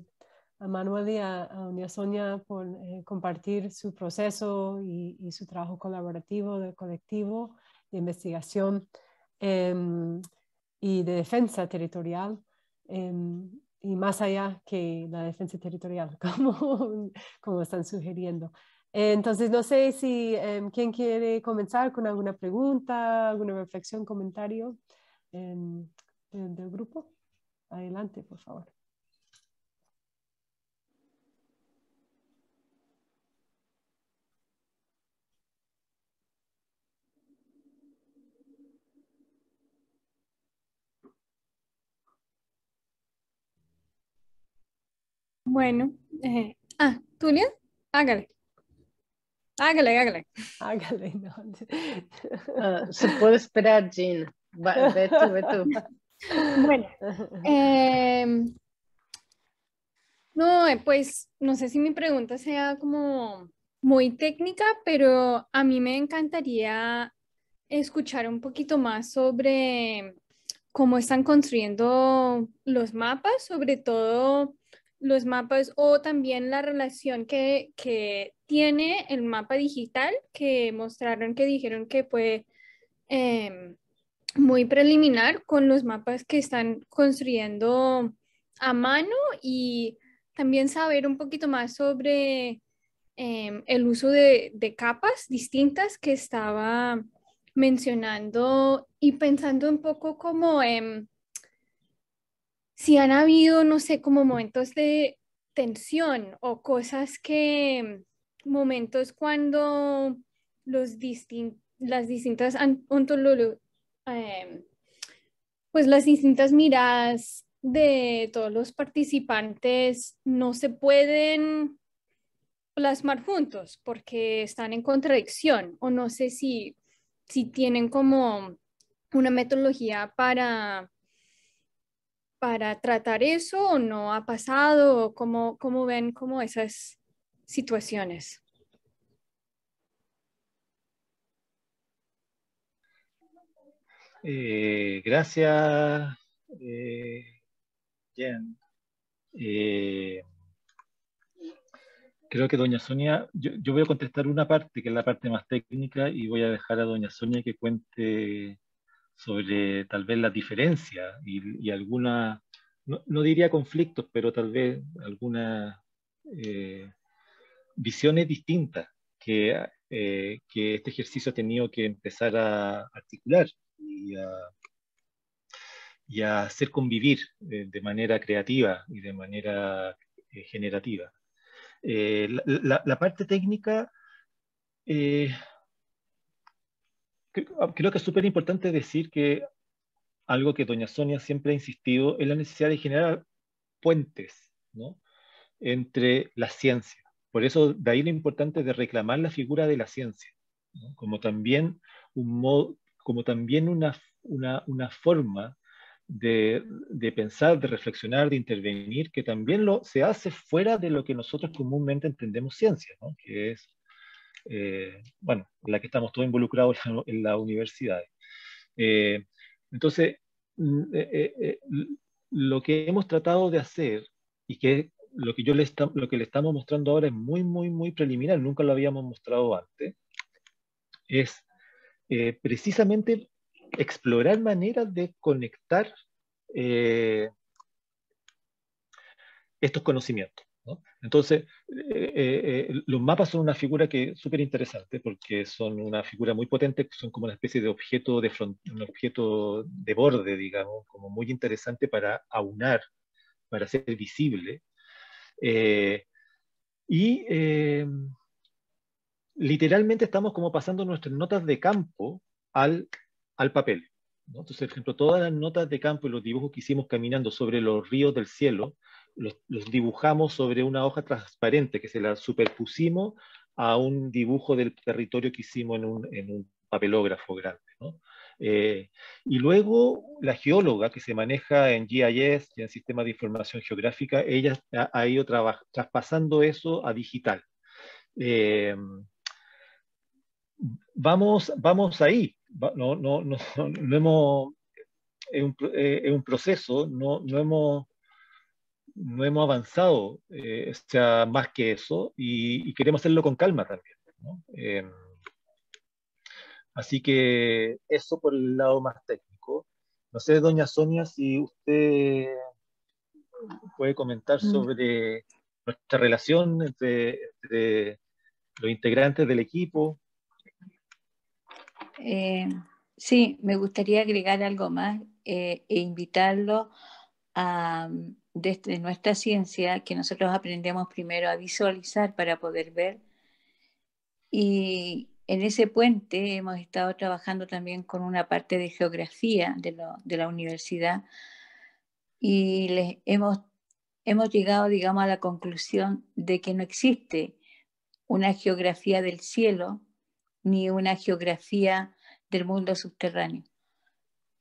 S3: Manuel y a doña Sonia por compartir su proceso y su trabajo colaborativo del colectivo de investigación y de defensa territorial, y más allá que la defensa territorial, como están sugiriendo. Entonces, no sé si quién quiere comenzar con alguna pregunta, alguna reflexión, comentario del grupo. Adelante, por favor.
S4: Bueno, Tulia, hágale. Hágale.
S3: Hágale, no.
S5: Se puede esperar, Jean. Ve tú.
S4: Bueno, no, pues no sé si mi pregunta sea como muy técnica, pero a mí me encantaría escuchar un poquito más sobre cómo están construyendo los mapas, sobre todo los mapas o también la relación que tiene el mapa digital que mostraron, que dijeron que fue muy preliminar con los mapas que están construyendo a mano y también saber un poquito más sobre el uso de capas distintas que estaba mencionando y pensando un poco como si han habido, no sé, como momentos de tensión o cosas que, momentos cuando las distintas pues las distintas miradas de todos los participantes no se pueden plasmar juntos porque están en contradicción o no sé si tienen como una metodología para tratar eso o no ha pasado o cómo ven como esas situaciones.
S1: Gracias, Jen. Creo que doña Sonia, yo voy a contestar una parte, que es la parte más técnica, y voy a dejar a doña Sonia que cuente sobre tal vez las diferencias y alguna, no diría conflictos, pero tal vez algunas visiones distintas que este ejercicio ha tenido que empezar a articular y a hacer convivir de manera creativa y de manera generativa. La parte técnica, creo que es súper importante decir que algo que doña Sonia siempre ha insistido es la necesidad de generar puentes, ¿no?, entre la ciencia. Por eso, de ahí lo importante de reclamar la figura de la ciencia, ¿no?, como también como también una forma de pensar, de reflexionar, de intervenir, que también se hace fuera de lo que nosotros comúnmente entendemos ciencia, ¿no?, que es, bueno, la que estamos todos involucrados en la universidad. Entonces, lo que hemos tratado de hacer, y que lo que le estamos mostrando ahora es muy, muy, muy preliminar, nunca lo habíamos mostrado antes, es precisamente explorar maneras de conectar estos conocimientos, ¿no? Entonces, los mapas son una figura que es súper interesante porque son una figura muy potente, son como una especie de objeto un objeto de borde, digamos, como muy interesante para aunar, para ser visible. Literalmente estamos como pasando nuestras notas de campo al papel, ¿no? Entonces, por ejemplo, todas las notas de campo y los dibujos que hicimos caminando sobre los ríos del cielo, los dibujamos sobre una hoja transparente que se la superpusimos a un dibujo del territorio que hicimos en un papelógrafo grande, ¿no? Y luego la geóloga que se maneja en GIS y en Sistemas de Información Geográfica, ella ha ido traspasando eso a digital. Vamos ahí, no hemos, es un proceso, no hemos avanzado, o sea, más que eso, y queremos hacerlo con calma también, ¿no? Así que eso por el lado más técnico. No sé, doña Sonia, si usted puede comentar sobre nuestra relación entre los integrantes del equipo.
S2: Sí, me gustaría agregar algo más e invitarlo a, desde nuestra ciencia, que nosotros aprendemos primero a visualizar para poder ver. Y en ese puente hemos estado trabajando también con una parte de geografía de la universidad y les hemos hemos llegado, digamos, a la conclusión de que no existe una geografía del cielo ni una geografía del mundo subterráneo.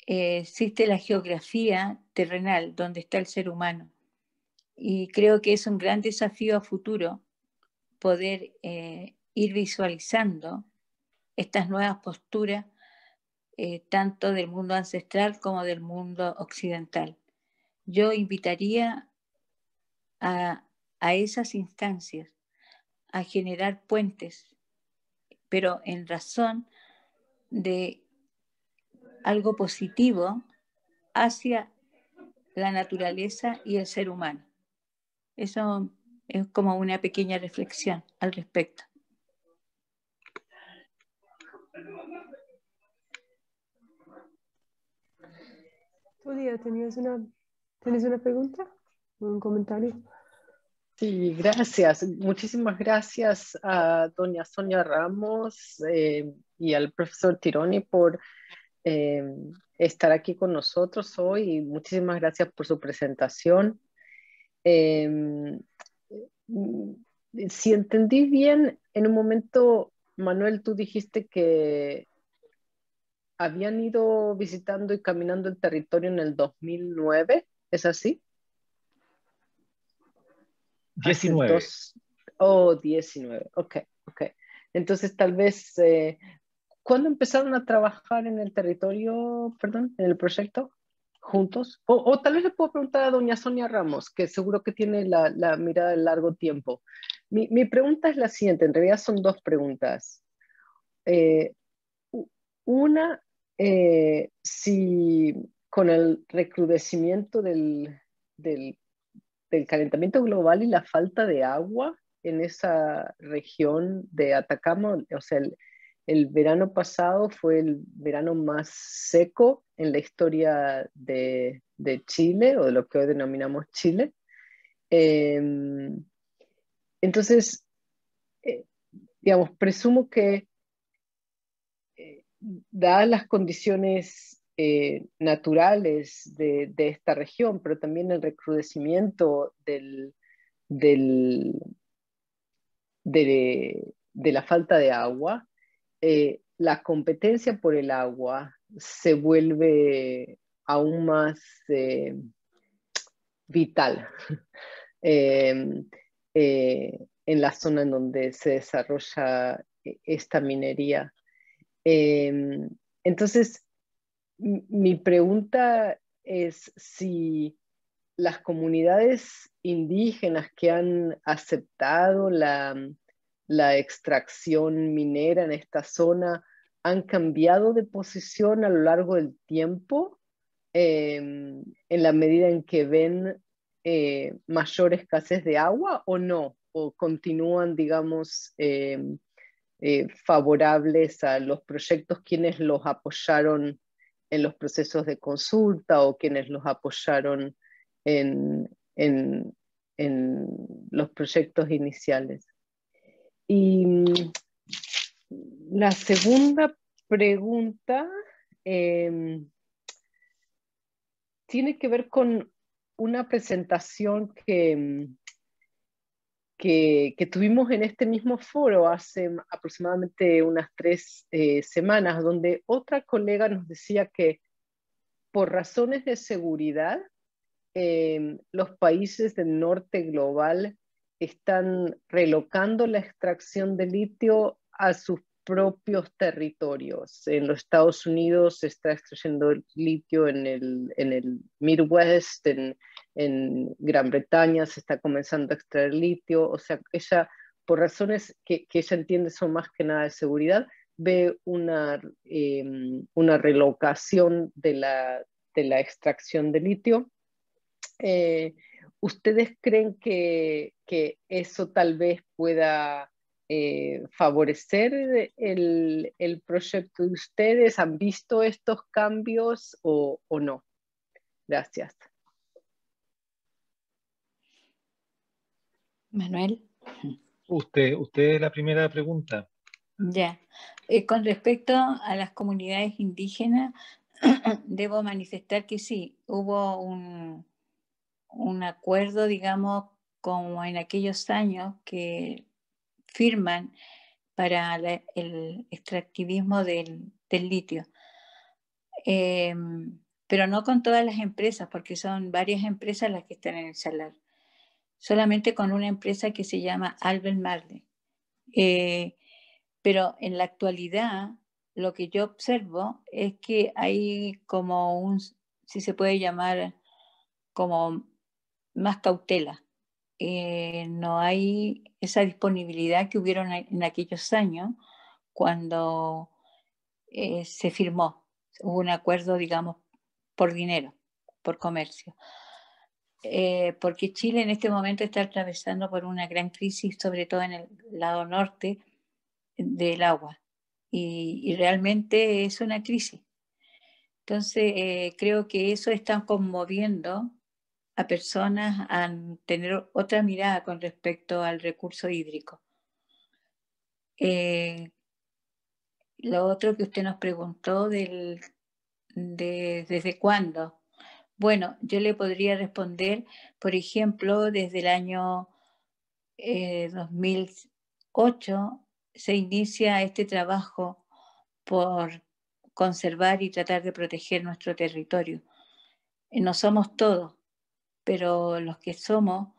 S2: Existe la geografía terrenal, donde está el ser humano. Y creo que es un gran desafío a futuro poder ir visualizando estas nuevas posturas, tanto del mundo ancestral como del mundo occidental. Yo invitaría a esas instancias a generar puentes, pero en razón de algo positivo hacia la naturaleza y el ser humano. Eso es como una pequeña reflexión al respecto.
S3: Julia, ¿tienes una pregunta? ¿Un comentario?
S5: Sí, gracias. Muchísimas gracias a doña Sonia Ramos y al profesor Tironi por estar aquí con nosotros hoy. Y muchísimas gracias por su presentación. Si entendí bien, en un momento, Manuel, tú dijiste que habían ido visitando y caminando el territorio en el 2009, ¿es así?
S1: 19.
S5: 19, ok. Entonces, tal vez, ¿cuándo empezaron a trabajar en el territorio, perdón, en el proyecto? ¿Juntos? O tal vez le puedo preguntar a doña Sonia Ramos, que seguro que tiene la mirada de largo tiempo. Mi pregunta es la siguiente, en realidad son dos preguntas. Una, si con el recrudecimiento del calentamiento global y la falta de agua en esa región de Atacama, o sea, el verano pasado fue el verano más seco en la historia de Chile, o de lo que hoy denominamos Chile. Entonces, digamos, presumo que dadas las condiciones naturales de esta región, pero también el recrudecimiento de la falta de agua, la competencia por el agua se vuelve aún más vital en la zona en donde se desarrolla esta minería. Entonces, mi pregunta es si las comunidades indígenas que han aceptado la extracción minera en esta zona han cambiado de posición a lo largo del tiempo, en la medida en que ven mayor escasez de agua, o no, o continúan, digamos, favorables a los proyectos, quienes los apoyaron en los procesos de consulta o quienes los apoyaron en los proyectos iniciales. Y la segunda pregunta tiene que ver con una presentación que tuvimos en este mismo foro hace aproximadamente unas 3 semanas, donde otra colega nos decía que por razones de seguridad, los países del norte global están relocando la extracción de litio a sus propios territorios. En los Estados Unidos se está extrayendo litio en el Midwest, en Gran Bretaña se está comenzando a extraer litio. O sea, ella, por razones que ella entiende son más que nada de seguridad, ve una relocación de la extracción de litio. ¿Ustedes creen que eso tal vez pueda favorecer el proyecto de ustedes? ¿Han visto estos cambios o no? Gracias.
S2: Manuel.
S1: Usted la primera pregunta.
S2: Ya. Con respecto a las comunidades indígenas, debo manifestar que sí, hubo un acuerdo, digamos, como en aquellos años que firman para el extractivismo del litio. Pero no con todas las empresas, porque son varias empresas las que están en el salar. Solamente con una empresa que se llama Albemarle. Pero en la actualidad, lo que yo observo es que hay como un, si se puede llamar, como más cautela. No hay esa disponibilidad que hubieron en aquellos años cuando se firmó. Hubo un acuerdo, digamos, por dinero, por comercio. Porque Chile en este momento está atravesando por una gran crisis, sobre todo en el lado norte del agua. Y realmente es una crisis. Entonces, creo que eso está conmoviendo a personas a tener otra mirada con respecto al recurso hídrico. Lo otro que usted nos preguntó desde cuándo. Bueno, yo le podría responder, por ejemplo, desde el año 2008 se inicia este trabajo por conservar y tratar de proteger nuestro territorio. No somos todos, pero los que somos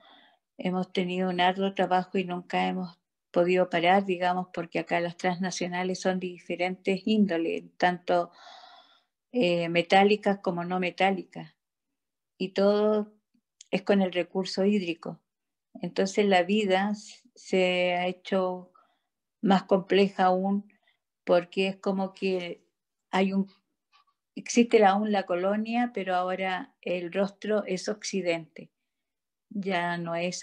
S2: hemos tenido un arduo trabajo y nunca hemos podido parar, digamos, porque acá las transnacionales son de diferentes índoles, tanto metálicas como no metálicas, y todo es con el recurso hídrico. Entonces la vida se ha hecho más compleja aún, porque es como que existe aún la colonia, pero ahora el rostro es occidente. Ya no es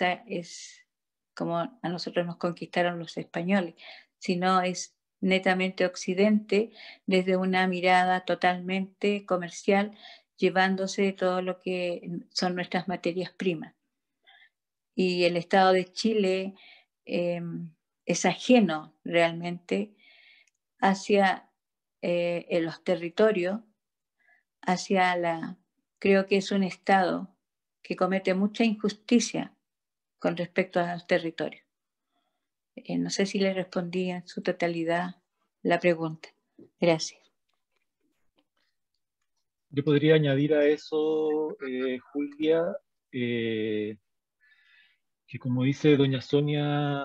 S2: como a nosotros nos conquistaron los españoles, sino es netamente occidente desde una mirada totalmente comercial, llevándose todo lo que son nuestras materias primas. Y el Estado de Chile es ajeno realmente hacia los territorios, creo que es un Estado que comete mucha injusticia con respecto a los territorios. No sé si le respondí en su totalidad la pregunta. Gracias.
S1: Yo podría añadir a eso, Julia, que como dice doña Sonia,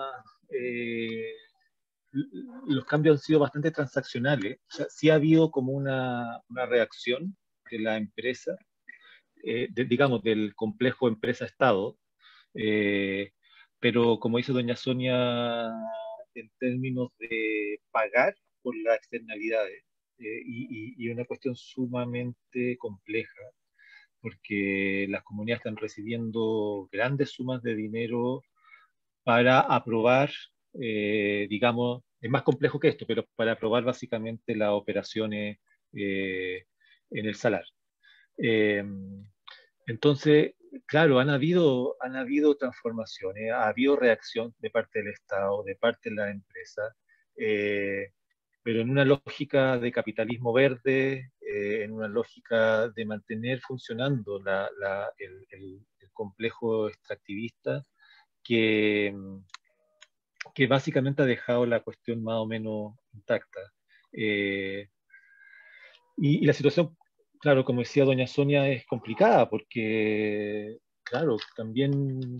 S1: los cambios han sido bastante transaccionales. O sea, sí ha habido como una reacción de la empresa, digamos, del complejo empresa-Estado, pero como dice doña Sonia, en términos de pagar por las externalidades, y una cuestión sumamente compleja, porque las comunidades están recibiendo grandes sumas de dinero para aprobar, digamos, es más complejo que esto, pero para aprobar básicamente las operaciones en el salar. Entonces, claro, han habido transformaciones, ha habido reacción de parte del Estado, de parte de la empresa, pero en una lógica de capitalismo verde, en una lógica de mantener funcionando el complejo extractivista que, que básicamente ha dejado la cuestión más o menos intacta. Y la situación, claro, como decía doña Sonia, es complicada porque, claro, también,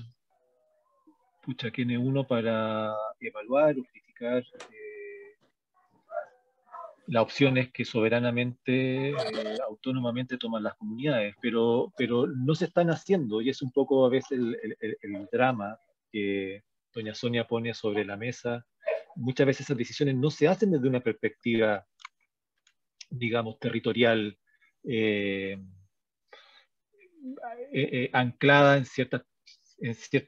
S1: pucha, tiene uno para evaluar o criticar las opciones que soberanamente, autónomamente toman las comunidades, pero no se están haciendo y es un poco a veces el drama que doña Sonia pone sobre la mesa. Muchas veces esas decisiones no se hacen desde una perspectiva, digamos, territorial, eh, anclada en cierta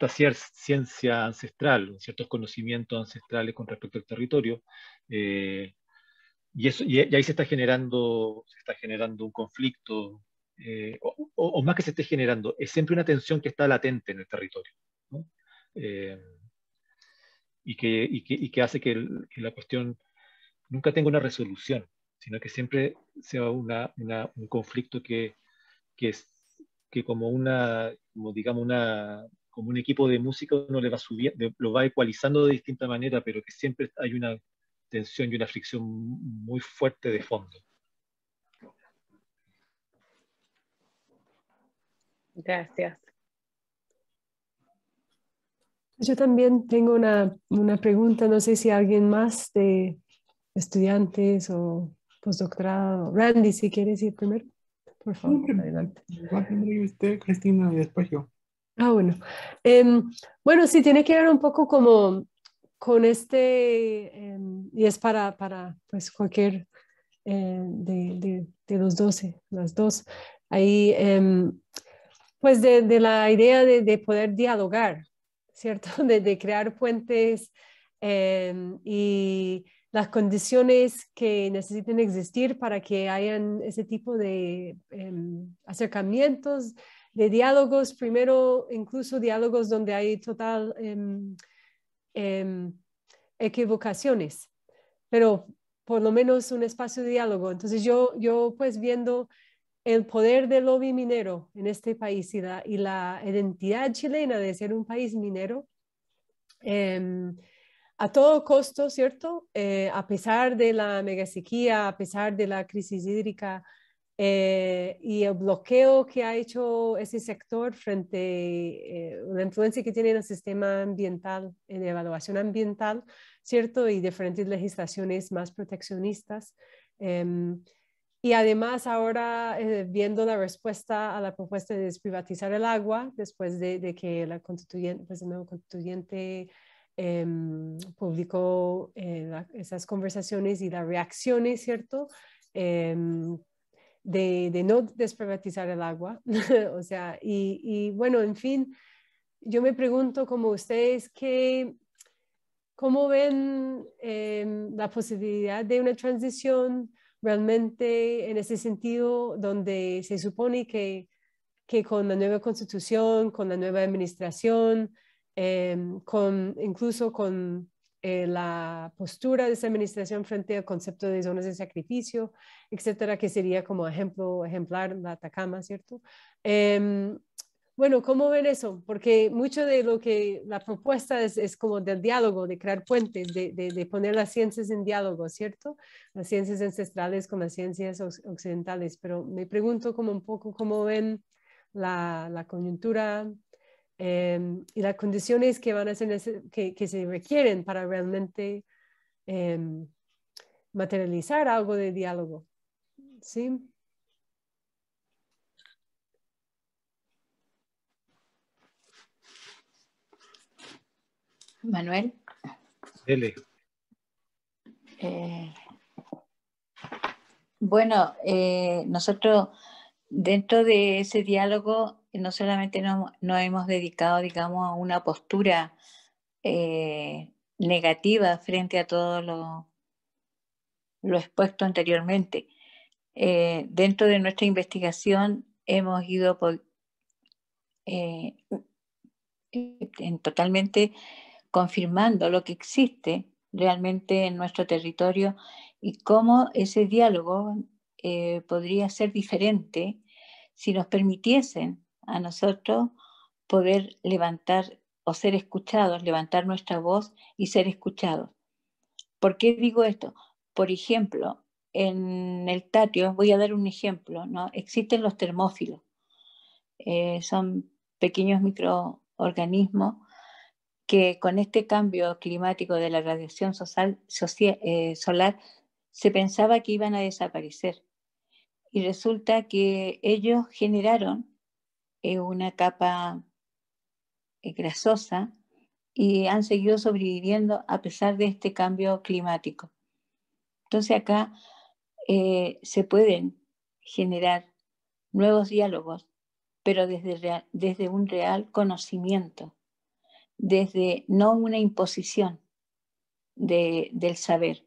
S1: ciencia ancestral, en ciertos conocimientos ancestrales con respecto al territorio. Y ahí se está generando un conflicto, o más que se esté generando, es siempre una tensión que está latente en el territorio, ¿no? Y que hace que la cuestión nunca tenga una resolución, sino que siempre sea un conflicto que que como como un equipo de música uno le va subiendo, lo va ecualizando de distinta manera, pero que siempre hay una tensión y una fricción muy fuerte de fondo.
S5: Gracias.
S3: Yo también tengo una pregunta, no sé si alguien más de estudiantes o postdoctorado. Randy, si quieres ir primero, por favor, adelante.
S6: Va primero usted, Cristina, y después yo.
S3: Ah, bueno. Bueno, sí, tiene que ver un poco como con y es para pues cualquier de los 12, las dos. Ahí, pues de la idea de poder dialogar, ¿cierto? De crear puentes y las condiciones que necesiten existir para que hayan ese tipo de acercamientos, de diálogos, primero incluso diálogos donde hay total equivocaciones, pero por lo menos un espacio de diálogo. Entonces yo pues viendo el poder del lobby minero en este país y la identidad chilena de ser un país minero, a todo costo, ¿cierto? A pesar de la megasequía, a pesar de la crisis hídrica y el bloqueo que ha hecho ese sector frente a la influencia que tiene en el sistema ambiental, en evaluación ambiental, ¿cierto? Y diferentes legislaciones más proteccionistas. Y además ahora viendo la respuesta a la propuesta de desprivatizar el agua, después de que la constituyente, pues el nuevo constituyente publicó esas conversaciones y las reacciones, ¿cierto? De no desprivatizar el agua. O sea, y bueno, en fin, yo me pregunto como ustedes ¿cómo ven la posibilidad de una transición realmente en ese sentido donde se supone que con la nueva constitución, con la nueva administración, incluso con la postura de esa administración frente al concepto de zonas de sacrificio, etcétera, que sería como ejemplar la Atacama, ¿cierto? Bueno, ¿cómo ven eso? Porque mucho de lo que la propuesta es como del diálogo, de crear puentes, de poner las ciencias en diálogo, ¿cierto? Las ciencias ancestrales con las ciencias occidentales, pero me pregunto como un poco cómo ven la coyuntura y las condiciones que van a ser que se requieren para realmente materializar algo de diálogo. ¿Sí?
S2: Manuel.
S1: Dele.
S2: Bueno, nosotros dentro de ese diálogo no solamente nos hemos dedicado, digamos, a una postura negativa frente a todo lo expuesto anteriormente. Dentro de nuestra investigación hemos ido totalmente confirmando lo que existe realmente en nuestro territorio y cómo ese diálogo podría ser diferente si nos permitiesen a nosotros poder levantar o ser escuchados, levantar nuestra voz y ser escuchados. ¿Por qué digo esto? Por ejemplo, en el Tatio, voy a dar un ejemplo, ¿no? Existen los termófilos. Son pequeños microorganismos que con este cambio climático de la radiación solar se pensaba que iban a desaparecer. Y resulta que ellos generaron una capa grasosa y han seguido sobreviviendo a pesar de este cambio climático. Entonces acá se pueden generar nuevos diálogos, pero desde un real conocimiento, desde no una imposición del saber,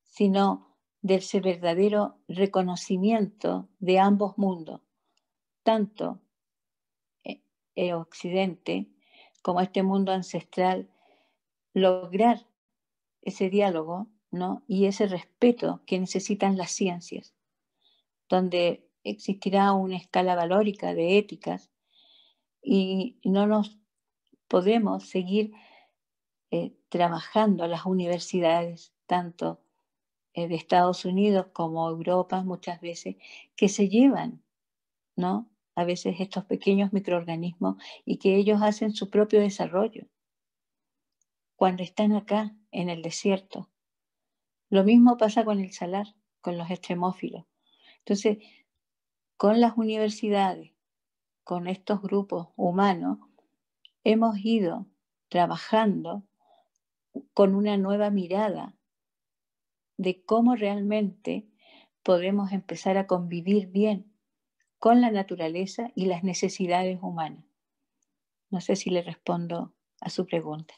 S2: sino del verdadero reconocimiento de ambos mundos, tanto Occidente como este mundo ancestral, lograr ese diálogo, ¿no? Y ese respeto que necesitan las ciencias, donde existirá una escala valórica de éticas y no nos podemos seguir trabajando las universidades, tanto de Estados Unidos como Europa muchas veces, que se llevan, ¿no?, a veces estos pequeños microorganismos y que ellos hacen su propio desarrollo cuando están acá en el desierto. Lo mismo pasa con el salar, con los extremófilos. Entonces, con las universidades, con estos grupos humanos, hemos ido trabajando con una nueva mirada de cómo realmente podemos empezar a convivir bien con la naturaleza y las necesidades humanas. No sé si le respondo a su pregunta.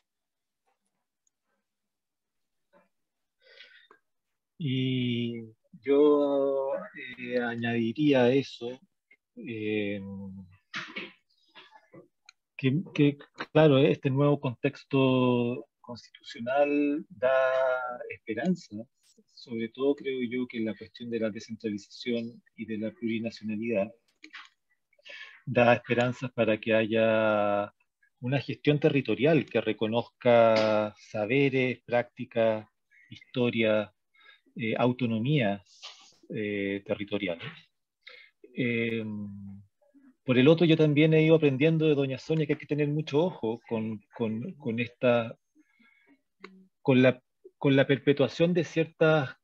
S1: Y yo añadiría a eso que, claro, este nuevo contexto constitucional da esperanza, sobre todo creo yo que la cuestión de la descentralización y de la plurinacionalidad da esperanzas para que haya una gestión territorial que reconozca saberes, prácticas, historia, autonomías territoriales. Por el otro, yo también he ido aprendiendo de doña Sonia que hay que tener mucho ojo con la perpetuación de ciertas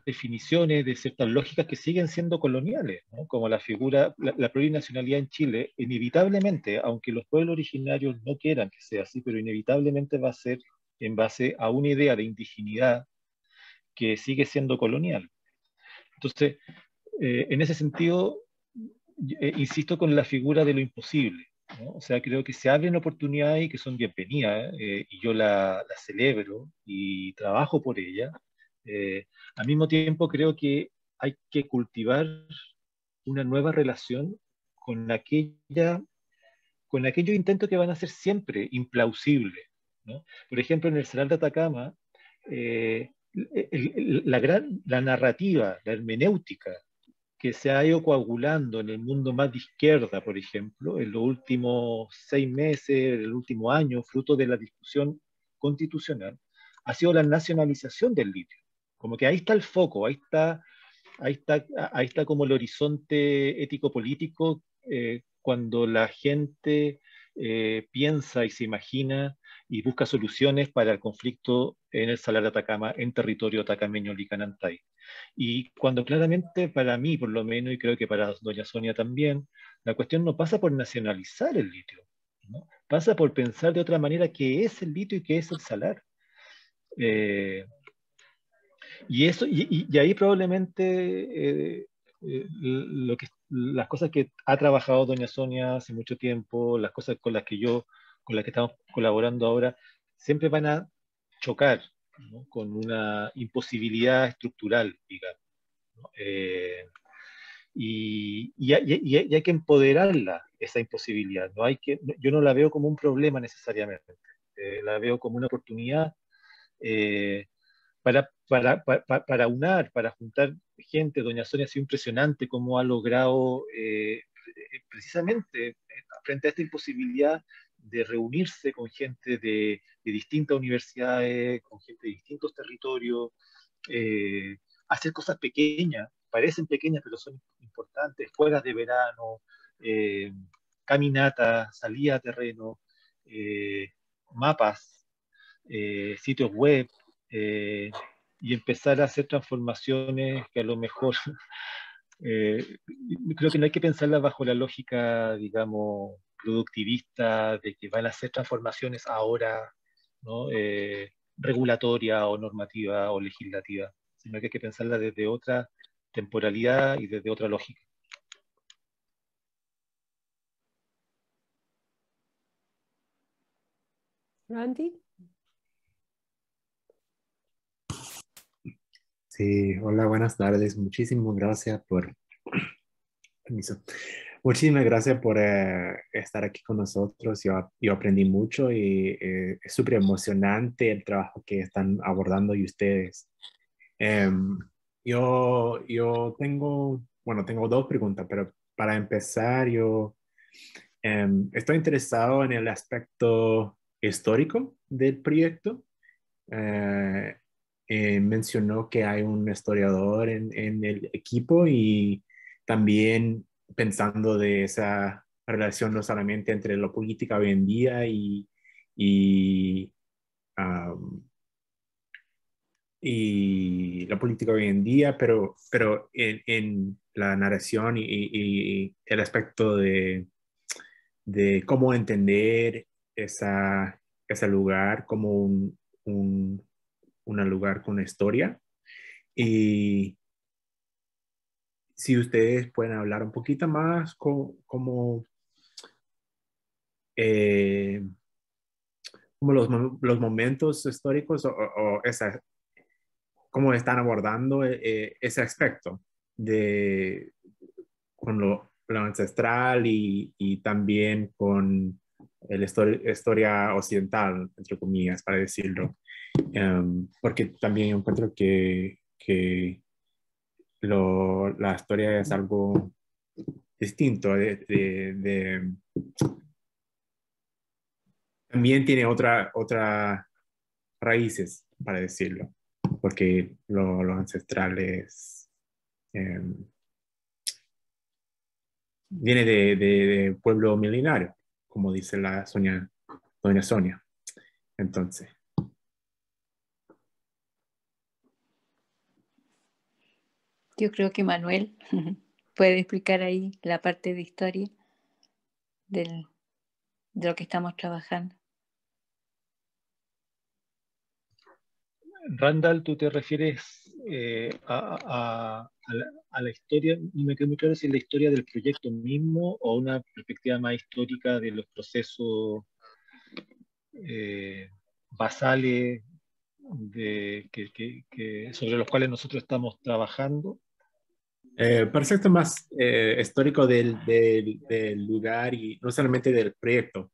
S1: definiciones, de ciertas lógicas que siguen siendo coloniales, ¿no? Como la figura, la plurinacionalidad en Chile, inevitablemente, aunque los pueblos originarios no quieran que sea así, pero inevitablemente va a ser en base a una idea de indigeneidad que sigue siendo colonial. Entonces, en ese sentido, insisto con la figura de lo imposible, ¿no? O sea, creo que se abren oportunidades y que son bienvenidas, y yo la celebro y trabajo por ella. Al mismo tiempo, creo que hay que cultivar una nueva relación con aquellos intentos que van a ser siempre implausibles, ¿no? Por ejemplo, en el Salar de Atacama, la narrativa, la hermenéutica que se ha ido coagulando en el mundo más de izquierda, por ejemplo, en los últimos 6 meses, en el último año, fruto de la discusión constitucional, ha sido la nacionalización del litio. Como que ahí está el foco, ahí está como el horizonte ético-político, cuando la gente piensa y se imagina y busca soluciones para el conflicto en el Salar de Atacama, en territorio atacameño Licanantay. Y cuando claramente para mí, por lo menos, y creo que para doña Sonia también, la cuestión no pasa por nacionalizar el litio, ¿no? Pasa por pensar de otra manera qué es el litio y qué es el salar. Y ahí probablemente las cosas que ha trabajado doña Sonia hace mucho tiempo, las cosas con las que estamos colaborando ahora, siempre van a chocar, ¿no?, con una imposibilidad estructural, digamos, ¿no? Y hay que empoderarla, esa imposibilidad. Yo no la veo como un problema necesariamente, la veo como una oportunidad, para unar, para juntar gente. Doña Sonia ha sido impresionante cómo ha logrado, precisamente, frente a esta imposibilidad de reunirse con gente de distintas universidades, con gente de distintos territorios, hacer cosas pequeñas, parecen pequeñas, pero son importantes, escuelas de verano, caminatas, salida a terreno, mapas, sitios web, y empezar a hacer transformaciones que a lo mejor creo que no hay que pensarlas bajo la lógica, digamos, productivista de que van a hacer transformaciones ahora, ¿no?, regulatoria o normativa o legislativa, sino que hay que pensarla desde otra temporalidad y desde otra lógica.
S3: Randy.
S6: Sí, hola, buenas tardes. Muchísimas gracias por... Permiso. Muchísimas gracias por estar aquí con nosotros. Yo aprendí mucho y es súper emocionante el trabajo que están abordando y ustedes. Yo tengo bueno, tengo dos preguntas, pero para empezar, yo estoy interesado en el aspecto histórico del proyecto. Eh, Mencionó que hay un historiador en el equipo y también pensando de esa relación no solamente entre la política hoy en día y, um, y la política hoy en día, pero en la narración y el aspecto de cómo entender ese lugar como un lugar con historia. Y si ustedes pueden hablar un poquito más eh, como los momentos históricos o cómo están abordando ese aspecto de con lo ancestral y también con la historia occidental, entre comillas, para decirlo. Porque también encuentro que la historia es algo distinto. También tiene otra raíces, para decirlo, porque lo ancestral viene de pueblo milenario, como dice doña Sonia. Entonces,
S2: Yo creo que Manuel puede explicar ahí la parte de historia de lo que estamos trabajando.
S1: Randall, ¿tú te refieres a la historia? No me quedó muy claro si es la historia del proyecto mismo o una perspectiva más histórica de los procesos basales sobre los cuales nosotros estamos trabajando.
S6: parece esto más histórico del lugar y no solamente del proyecto.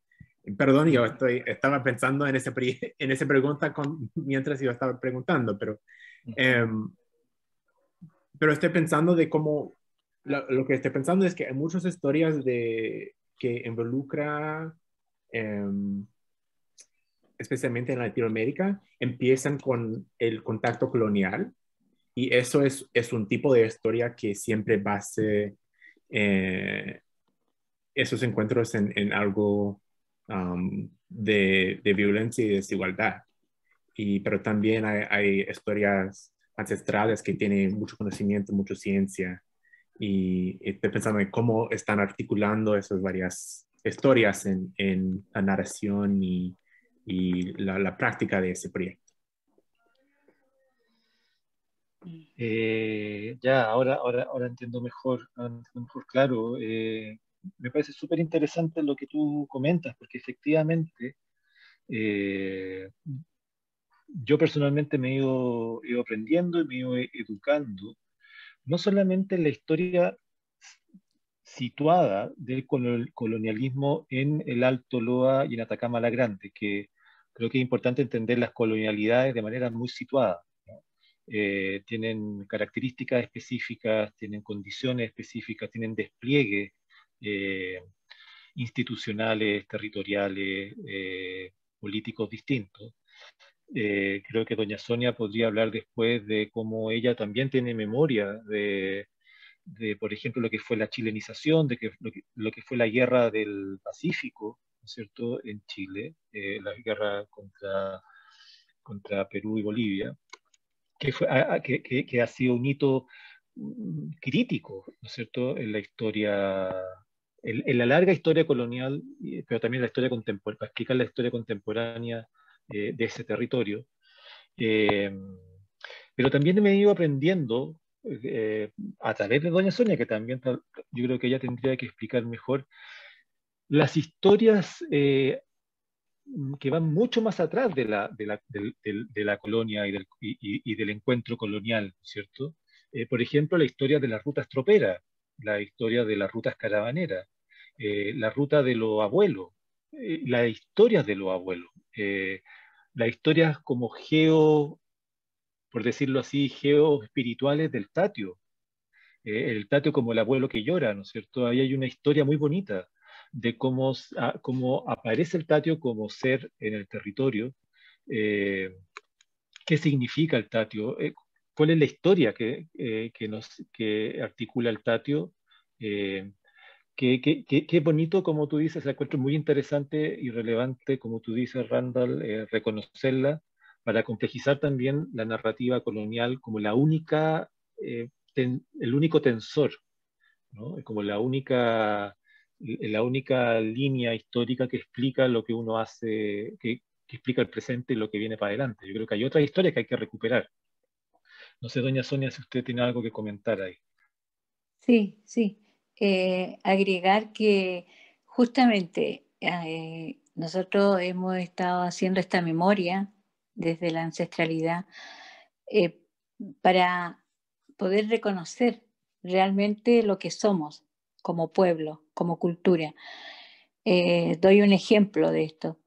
S6: Perdón, yo estaba pensando en esa pregunta mientras yo estaba preguntando, pero estoy pensando de cómo, lo que estoy pensando es que hay muchas historias que involucra, especialmente en Latinoamérica, empiezan con el contacto colonial y eso es un tipo de historia que siempre base esos encuentros en algo de violencia y desigualdad. Pero también hay historias ancestrales que tienen mucho conocimiento, mucha ciencia, y estoy pensando en cómo están articulando esas varias historias en la narración y la práctica de ese proyecto.
S1: Ya, ahora entiendo mejor, claro. Me parece súper interesante lo que tú comentas, porque efectivamente yo personalmente me he ido aprendiendo y me he ido educando, no solamente en la historia situada del colonialismo en el Alto Loa y en Atacama la Grande, que creo que es importante entender las colonialidades de manera muy situada. Tienen características específicas, tienen condiciones específicas, tienen despliegues institucionales, territoriales, políticos distintos. Creo que doña Sonia podría hablar después de cómo ella también tiene memoria por ejemplo, lo que fue la chilenización, lo que fue la guerra del Pacífico, ¿no es cierto?, en Chile, la guerra contra Perú y Bolivia, que ha sido un hito crítico, ¿no es cierto?, en la historia, en la larga historia colonial, pero también la historia contemporánea, para explicar la historia contemporánea de ese territorio. Eh, pero también me he ido aprendiendo a través de doña Sonia, que también yo creo que ella tendría que explicar mejor las historias que van mucho más atrás de la colonia y del encuentro colonial, ¿cierto? Por ejemplo, la historia de las rutas troperas, la historia de las rutas caravaneras, la ruta de los abuelos, las historias de los abuelos, las historias como por decirlo así, geoespirituales del Tatio, el Tatio como el abuelo que llora, ¿no es cierto? Ahí hay una historia muy bonita de cómo aparece el Tatio como ser en el territorio, qué significa el Tatio, cuál es la historia que articula el Tatio. Qué bonito, como tú dices, la encuentro muy interesante y relevante, como tú dices, Randall, reconocerla para complejizar también la narrativa colonial como el único tensor, ¿no? Como la única línea histórica que explica lo que uno hace, que explica el presente y lo que viene para adelante. Yo creo que hay otras historias que hay que recuperar. No sé, doña Sonia, si usted tiene algo que comentar ahí.
S2: Sí, sí. Agregar que justamente nosotros hemos estado haciendo esta memoria desde la ancestralidad eh, para poder reconocer realmente lo que somos como pueblo, como cultura. Doy un ejemplo de esto.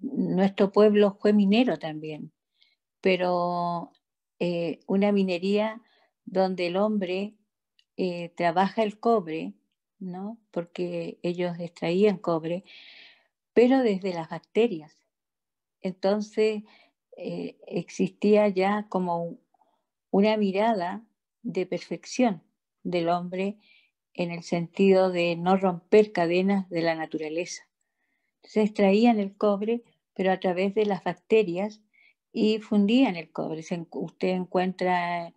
S2: Nuestro pueblo fue minero también, pero una minería donde el hombre trabaja el cobre, ¿no? Porque ellos extraían cobre, pero desde las bacterias. Entonces existía ya como una mirada de perfección del hombre en el sentido de no romper cadenas de la naturaleza. Entonces extraían el cobre, pero a través de las bacterias y fundían el cobre. Usted encuentra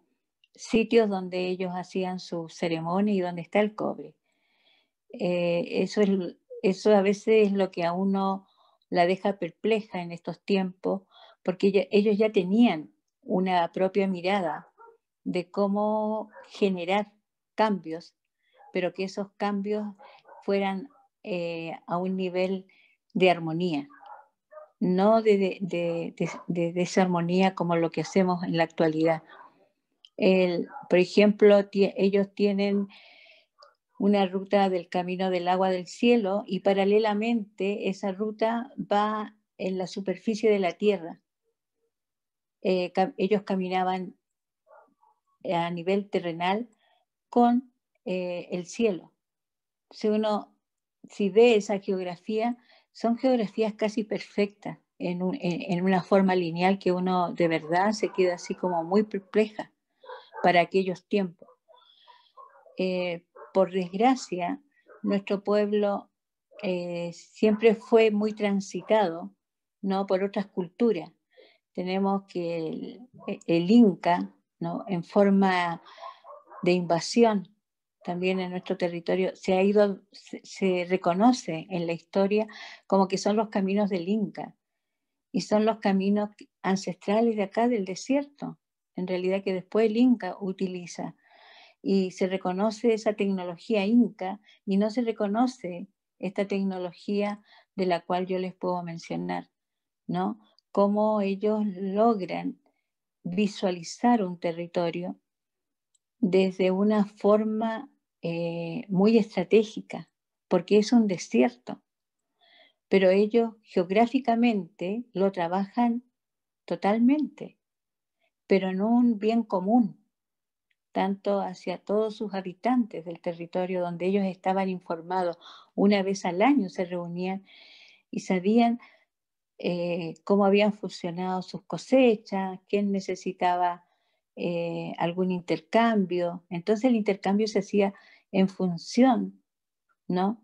S2: sitios donde ellos hacían su ceremonia y donde está el cobre. Eso a veces es lo que a uno la deja perpleja en estos tiempos, porque ellos ya tenían una propia mirada de cómo generar cambios, pero que esos cambios fueran a un nivel de armonía, no de desarmonía como lo que hacemos en la actualidad. Por ejemplo, ellos tienen una ruta del Camino del Agua del Cielo y paralelamente esa ruta va en la superficie de la Tierra. Ellos caminaban a nivel terrenal con el cielo. Si ve esa geografía, son geografías casi perfectas, en una forma lineal que uno de verdad se queda así como muy perpleja para aquellos tiempos. Por desgracia, nuestro pueblo siempre fue muy transitado, ¿no?, por otras culturas. Tenemos que el Inca, ¿no?, en forma de invasión también en nuestro territorio, se reconoce en la historia como que son los caminos del Inca y son los caminos ancestrales de acá del desierto, en realidad que después el Inca utiliza. Y se reconoce esa tecnología inca y no se reconoce esta tecnología de la cual yo les puedo mencionar, ¿no? Cómo ellos logran visualizar un territorio desde una forma muy estratégica, porque es un desierto, pero ellos geográficamente lo trabajan totalmente, pero en un bien común, tanto hacia todos sus habitantes del territorio donde ellos estaban informados. Una vez al año se reunían y sabían cómo habían funcionado sus cosechas, quién necesitaba algún intercambio. Entonces el intercambio se hacía en función, ¿no?,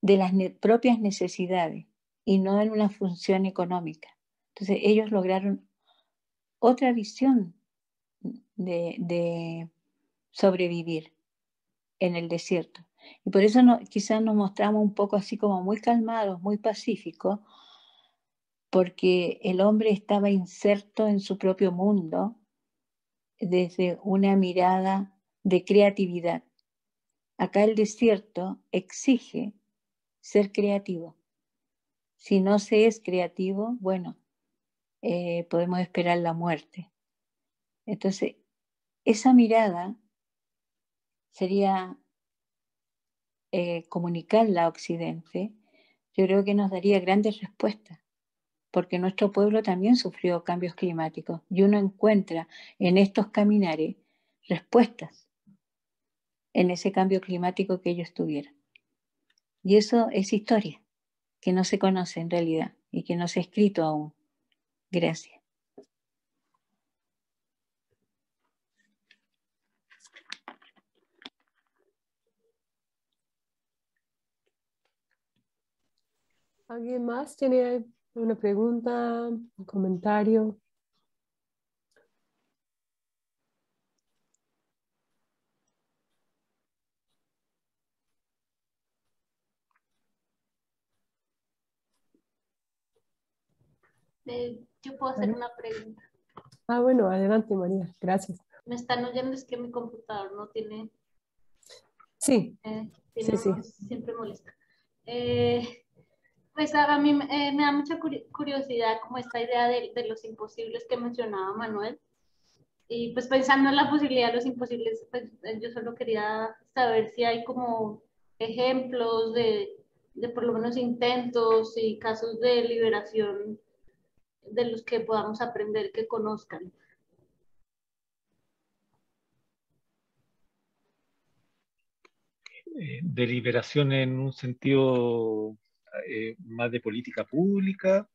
S2: de las propias necesidades y no en una función económica. Entonces ellos lograron otra visión de sobrevivir en el desierto. Y por eso quizás nos mostramos un poco así como muy calmados, muy pacíficos, porque el hombre estaba inserto en su propio mundo desde una mirada de creatividad. Acá el desierto exige ser creativo. Si no se es creativo, bueno, podemos esperar la muerte. Entonces, esa mirada sería comunicarla a Occidente, yo creo que nos daría grandes respuestas, porque nuestro pueblo también sufrió cambios climáticos y uno encuentra en estos caminares respuestas en ese cambio climático que ellos tuvieron. Y eso es historia, que no se conoce en realidad y que no se ha escrito aún. Gracias.
S3: ¿Alguien más tiene una pregunta, un comentario?
S7: Yo puedo hacer una pregunta.
S3: Ah, bueno, adelante, María. Gracias.
S7: Me están oyendo, es que mi computador no tiene...
S3: Sí,
S7: tiene
S3: sí.
S7: siempre molesta. Pues a mí me da mucha curiosidad como esta idea de los imposibles que mencionaba Manuel. Y pues pensando en la posibilidad de los imposibles, pues yo solo quería saber si hay como ejemplos de por lo menos intentos y casos de liberación de los que podamos aprender, que conozcan.
S1: Deliberación en un sentido más de política pública.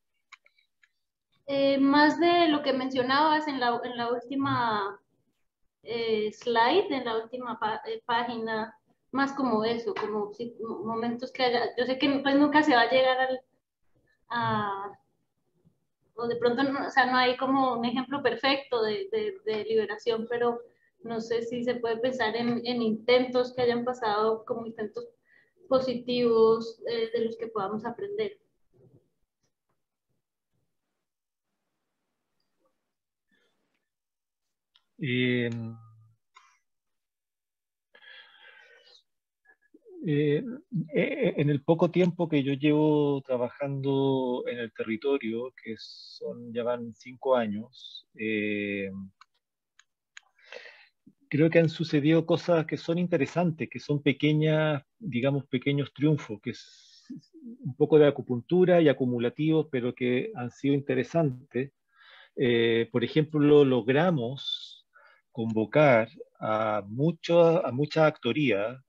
S7: Más de lo que mencionabas en la última slide, en la última página, más como eso, como si, momentos que haya, yo sé que pues nunca se va a llegar o de pronto, no, o sea, no hay como un ejemplo perfecto de liberación, pero no sé si se puede pensar en intentos que hayan pasado como intentos positivos de los que podamos aprender.
S1: En el poco tiempo que yo llevo trabajando en el territorio, que ya van 5 años, creo que han sucedido cosas que son interesantes, que son pequeñas, digamos, pequeños triunfos, que es un poco de acupuntura y acumulativos, pero que han sido interesantes. Por ejemplo, logramos convocar a muchas actorías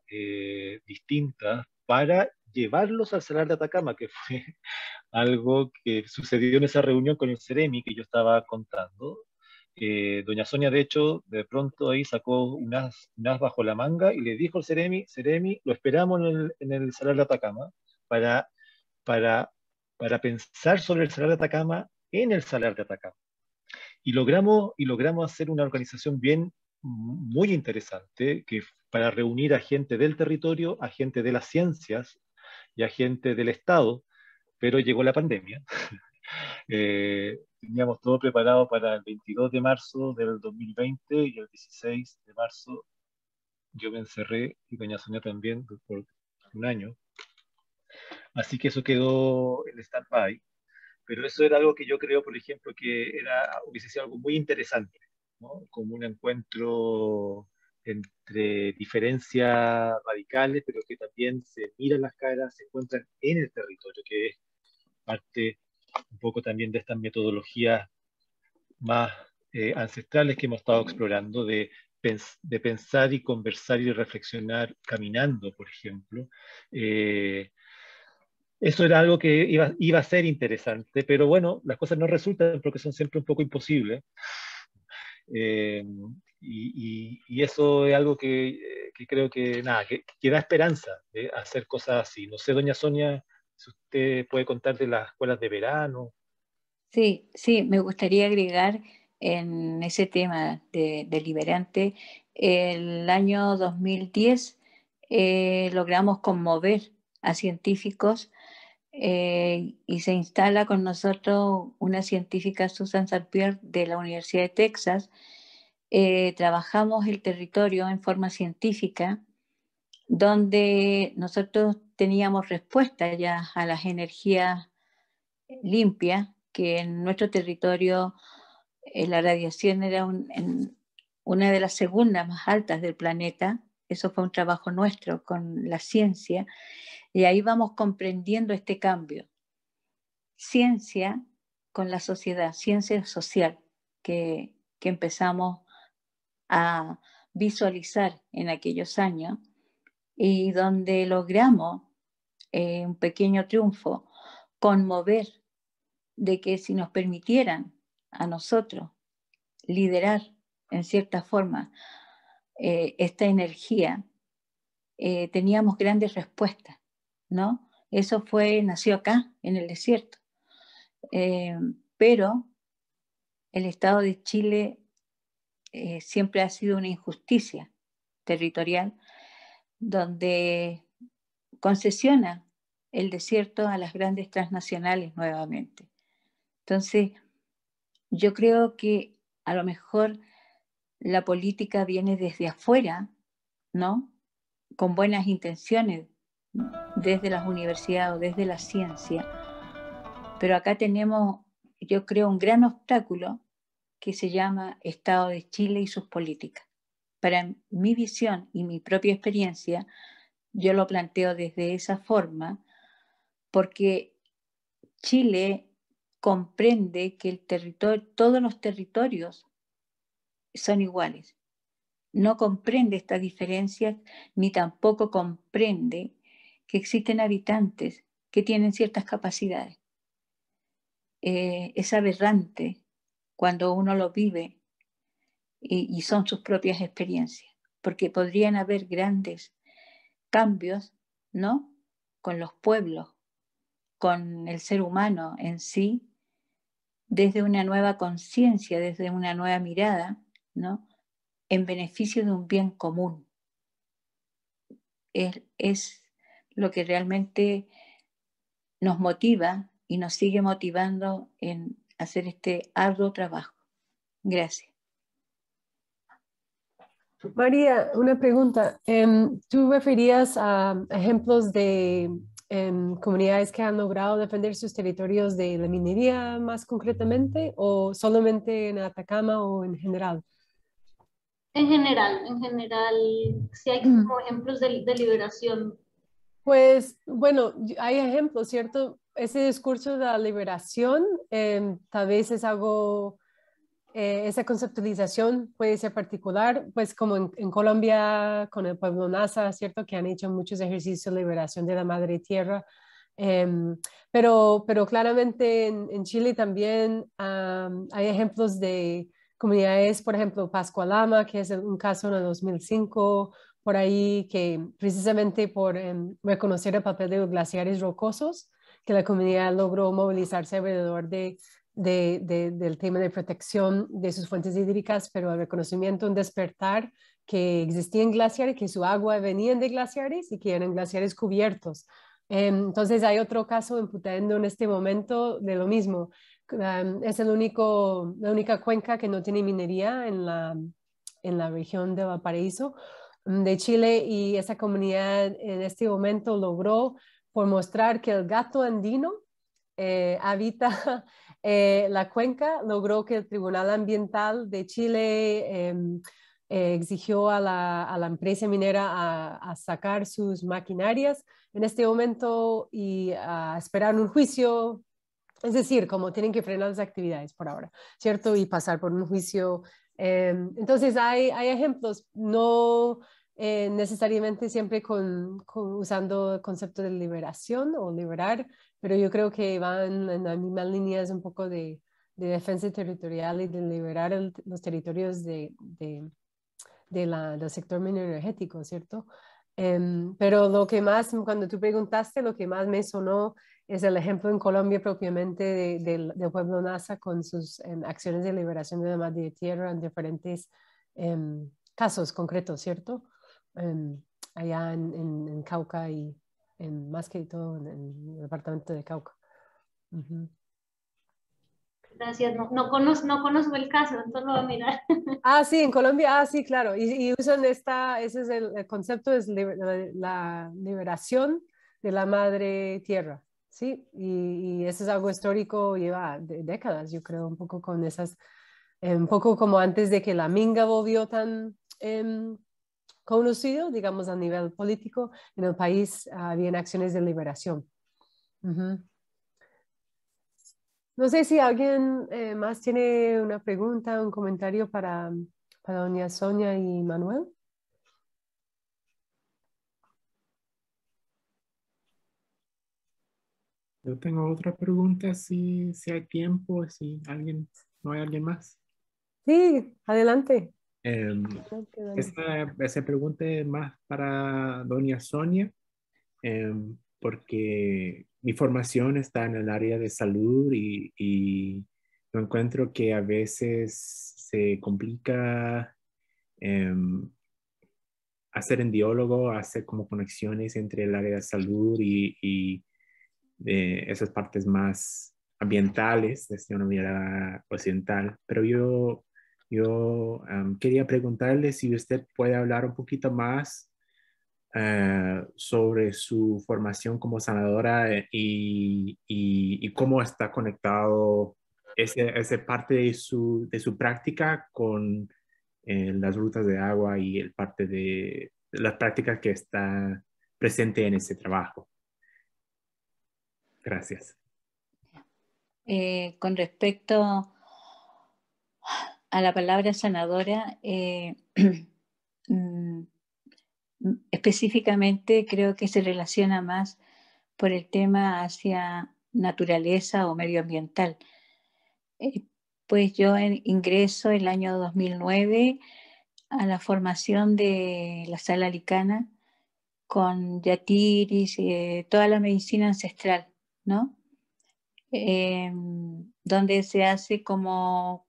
S1: distintas para llevarlos al Salar de Atacama, que fue algo que sucedió en esa reunión con el Ceremi que yo estaba contando. Doña Sonia, de hecho, de pronto ahí sacó unas bajo la manga y le dijo al Ceremi, lo esperamos en el Salar de Atacama para, para, para pensar sobre el Salar de Atacama en el Salar de Atacama. Y logramos hacer una organización muy interesante, que para reunir a gente del territorio, a gente de las ciencias y a gente del Estado, pero llegó la pandemia. Teníamos todo preparado para el 22 de marzo del 2020 y el 16 de marzo yo me encerré y doña Sonia también por un año. Así que eso quedó en stand-by. Pero eso era algo que yo creo, por ejemplo, que hubiese sido algo muy interesante, ¿no? Como un encuentro entre diferencias radicales, pero que también se miran las caras, se encuentran en el territorio, que es parte un poco también de estas metodologías más ancestrales que hemos estado explorando, de pensar y conversar y reflexionar caminando, por ejemplo. Eso era algo que iba a ser interesante, pero bueno, las cosas no resultan porque son siempre un poco imposibles. Eh, y eso es algo que creo que, nada, que da esperanza de hacer cosas así. No sé, doña Sonia, si usted puede contar de las escuelas de verano.
S2: Sí, me gustaría agregar en ese tema de deliberante, el año 2010 logramos conmover a científicos y se instala con nosotros una científica, Susan St. de la Universidad de Texas. Trabajamos el territorio en forma científica, donde nosotros teníamos respuesta ya a las energías limpias, que en nuestro territorio la radiación era una de las segundas más altas del planeta. Eso fue un trabajo nuestro con la ciencia, y ahí vamos comprendiendo este cambio. Ciencia con la sociedad, ciencia social, que empezamos a visualizar en aquellos años y donde logramos un pequeño triunfo, conmover de que si nos permitieran a nosotros liderar en cierta forma esta energía, teníamos grandes respuestas, ¿no? Eso nació acá, en el desierto. Pero el Estado de Chile siempre ha sido una injusticia territorial donde concesiona el desierto a las grandes transnacionales nuevamente. Entonces, yo creo que a lo mejor la política viene desde afuera, ¿no? Con buenas intenciones, desde las universidades o desde la ciencia. Pero acá tenemos, yo creo, un gran obstáculo que se llama Estado de Chile y sus políticas. Para mi visión y mi propia experiencia, yo lo planteo desde esa forma, porque Chile comprende que todos los territorios son iguales. No comprende estas diferencias, ni tampoco comprende que existen habitantes que tienen ciertas capacidades. Es aberrante cuando uno lo vive y son sus propias experiencias, porque podrían haber grandes cambios, ¿no? Con los pueblos, con el ser humano en sí, desde una nueva conciencia, desde una nueva mirada, ¿no? En beneficio de un bien común. Es lo que realmente nos motiva y nos sigue motivando en hacer este arduo trabajo. Gracias.
S3: María, una pregunta. ¿Tú referías a ejemplos de comunidades que han logrado defender sus territorios de la minería más concretamente o solamente en Atacama o en general?
S7: En general, sí hay como ejemplos de liberación.
S3: Pues bueno, hay ejemplos, ¿cierto? Ese discurso de la liberación tal vez es algo, esa conceptualización puede ser particular, pues como en Colombia con el pueblo Nasa, ¿cierto? Que han hecho muchos ejercicios de liberación de la madre tierra. Pero claramente en Chile también hay ejemplos de comunidades, por ejemplo, Pascualama, que es un caso en el 2005, por ahí que precisamente por reconocer el papel de los glaciares rocosos, que la comunidad logró movilizarse alrededor del tema de protección de sus fuentes hídricas, pero el reconocimiento, un despertar que existían glaciares, que su agua venían de glaciares y que eran glaciares cubiertos. Entonces hay otro caso en Putaendo en este momento de lo mismo. Es la única cuenca que no tiene minería en la región de Valparaíso de Chile, y esa comunidad en este momento logró por mostrar que el gato andino habita la cuenca, logró que el Tribunal Ambiental de Chile exigió a la empresa minera a sacar sus maquinarias en este momento y a esperar un juicio. Es decir, como tienen que frenar las actividades por ahora, ¿cierto? Y pasar por un juicio. Entonces, hay ejemplos, no necesariamente siempre usando el concepto de liberación o liberar, pero yo creo que van en las mismas líneas un poco de defensa territorial y de liberar los territorios del sector minero energético, ¿cierto? Pero lo que más, cuando tú preguntaste, lo que más me sonó es el ejemplo en Colombia propiamente del pueblo Nasa con sus acciones de liberación de la madre tierra en diferentes casos concretos, ¿cierto? Allá en Cauca y más que todo en el departamento de Cauca.
S7: Gracias, no conozco el caso, entonces lo voy a mirar.
S3: Sí, en Colombia, sí, claro, y usan ese es el concepto, es la liberación de la madre tierra, ¿sí? Y eso es algo histórico, lleva décadas, yo creo, un poco con esas, un poco como antes de que la minga volvió tan conocido, digamos, a nivel político, en el país habían acciones de liberación. No sé si alguien más tiene una pregunta, un comentario para para doña Sonia y Manuel.
S6: Yo tengo otra pregunta, si hay tiempo, si no hay alguien más.
S3: Sí, adelante.
S6: Em,
S3: Adelante, Dani.
S6: esa pregunta es más para doña Sonia, porque mi formación está en el área de salud y yo encuentro que a veces se complica hacer endiólogo, hacer como conexiones entre el área de salud y de esas partes más ambientales desde una mirada occidental. Pero yo quería preguntarle si usted puede hablar un poquito más sobre su formación como sanadora y cómo está conectado ese parte de su práctica con las rutas de agua y el parte de las prácticas que está presente en ese trabajo. Gracias.
S2: Con respecto a la palabra sanadora, específicamente creo que se relaciona más por el tema hacia naturaleza o medioambiental. Pues yo ingreso el año 2009 a la formación de la Sala Licana con Yatiris, toda la medicina ancestral, ¿no? Donde se hace como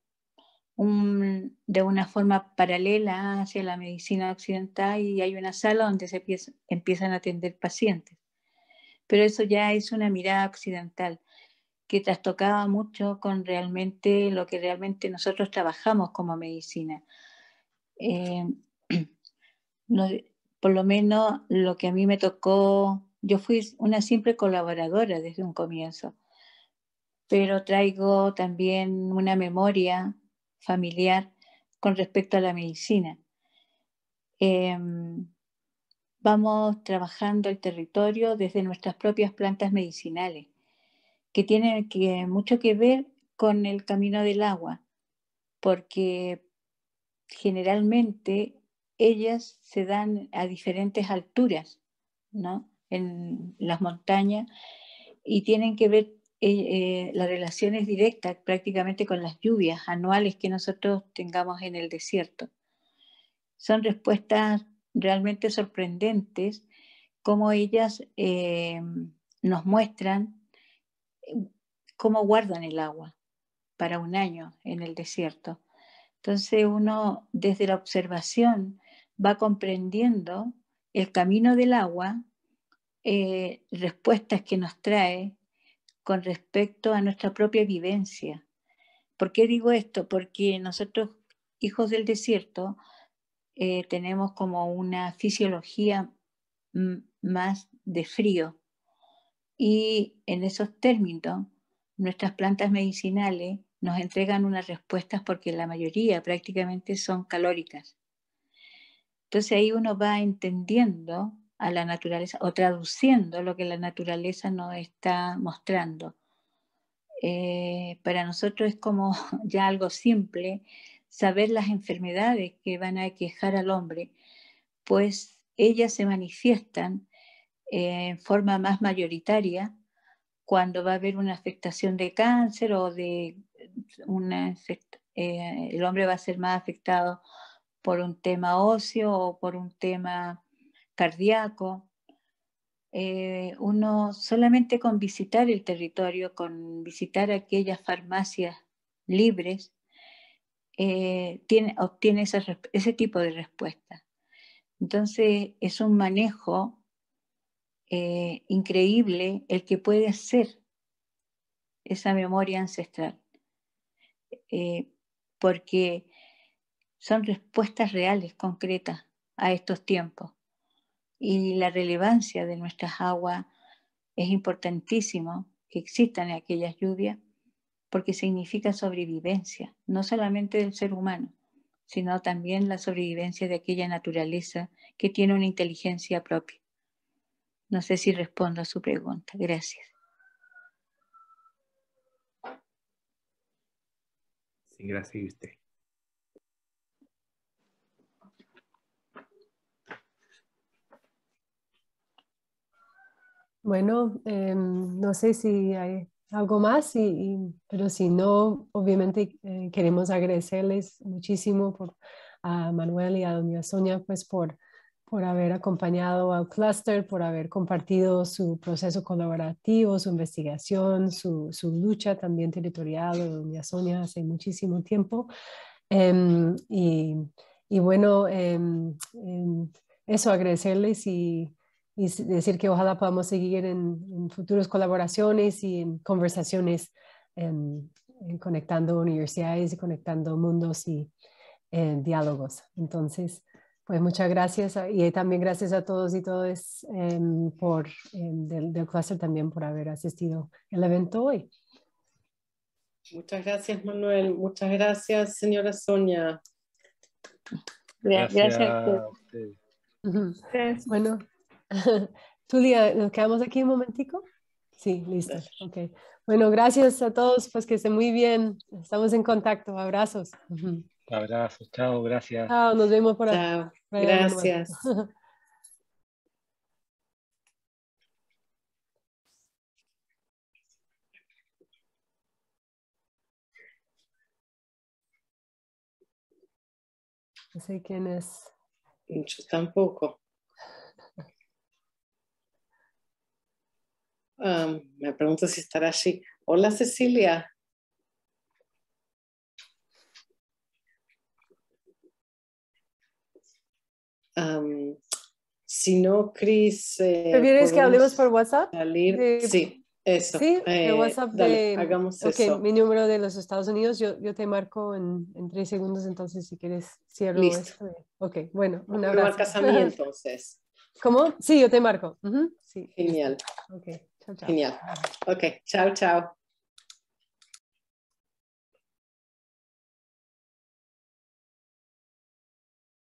S2: de una forma paralela hacia la medicina occidental y hay una sala donde se empiezan a atender pacientes. Pero eso ya es una mirada occidental que trastocaba mucho con realmente lo que realmente nosotros trabajamos como medicina. Por lo menos lo que a mí me tocó, yo fui una simple colaboradora desde un comienzo, pero traigo también una memoria familiar con respecto a la medicina. Vamos trabajando el territorio desde nuestras propias plantas medicinales, que tienen mucho que ver con el camino del agua, porque generalmente ellas se dan a diferentes alturas, ¿no? En las montañas y tienen que ver las relaciones directas prácticamente con las lluvias anuales que nosotros tengamos en el desierto. Son respuestas realmente sorprendentes cómo ellas nos muestran cómo guardan el agua para un año en el desierto. Entonces uno desde la observación va comprendiendo el camino del agua, respuestas que nos trae con respecto a nuestra propia vivencia. ¿Por qué digo esto? Porque nosotros, hijos del desierto, tenemos como una fisiología más de frío y en esos términos nuestras plantas medicinales nos entregan unas respuestas porque la mayoría prácticamente son calóricas. Entonces ahí uno va entendiendo a la naturaleza o traduciendo lo que la naturaleza nos está mostrando. Para nosotros es como ya algo simple saber las enfermedades que van a aquejar al hombre, pues ellas se manifiestan en forma más mayoritaria cuando va a haber una afectación de cáncer o de el hombre va a ser más afectado por un tema óseo o por un tema cardíaco. Uno solamente con visitar el territorio, con visitar aquellas farmacias libres, obtiene ese tipo de respuesta. Entonces es un manejo increíble el que puede hacer esa memoria ancestral, porque son respuestas reales, concretas a estos tiempos. Y la relevancia de nuestras aguas es importantísimo que existan aquellas lluvias porque significa sobrevivencia, no solamente del ser humano, sino también la sobrevivencia de aquella naturaleza que tiene una inteligencia propia. No sé si respondo a su pregunta. Gracias.
S6: Sí, gracias a usted.
S3: Bueno, no sé si hay algo más, pero si no, obviamente queremos agradecerles muchísimo a Manuel y a doña Sonia pues por haber acompañado al clúster, por haber compartido su proceso colaborativo, su investigación, su lucha también territorial de doña Sonia hace muchísimo tiempo. Em, y, y bueno, eso, agradecerles y decir que ojalá podamos seguir en futuras colaboraciones y en conversaciones, en conectando universidades y conectando mundos y diálogos. Entonces, pues muchas gracias y también gracias a todos y todas del clúster también por haber asistido al evento hoy.
S5: Muchas gracias, Manuel. Muchas gracias, señora Sonia.
S2: Gracias a
S1: a ustedes.
S4: Gracias.
S3: Bueno, Tulia, ¿nos quedamos aquí un momentico? Sí, listo. Okay. Bueno, gracias a todos, pues que estén muy bien. Estamos en contacto. Abrazos.
S1: Abrazos, chao, gracias.
S3: Chao, nos vemos por ahí.
S5: Chao. Gracias.
S3: No sé quién es.
S5: Yo tampoco. Me pregunto si estará allí. Hola, Cecilia. Si no, Cris.
S3: ¿Prefieres que hablemos por WhatsApp?
S5: Salir. Sí, eso.
S3: Sí, el WhatsApp
S5: dale, hagamos eso.
S3: Mi número de los Estados Unidos, yo te marco en 3 segundos, entonces si quieres cierro
S5: Listo.
S3: esto. Ok, bueno, un
S5: ¿Me
S3: abrazo.
S5: marcas a mí entonces?
S3: ¿Cómo? Sí, yo te marco. Sí.
S5: Genial.
S3: Ok, chao, chao.
S5: Genial. Ok, chao, chao.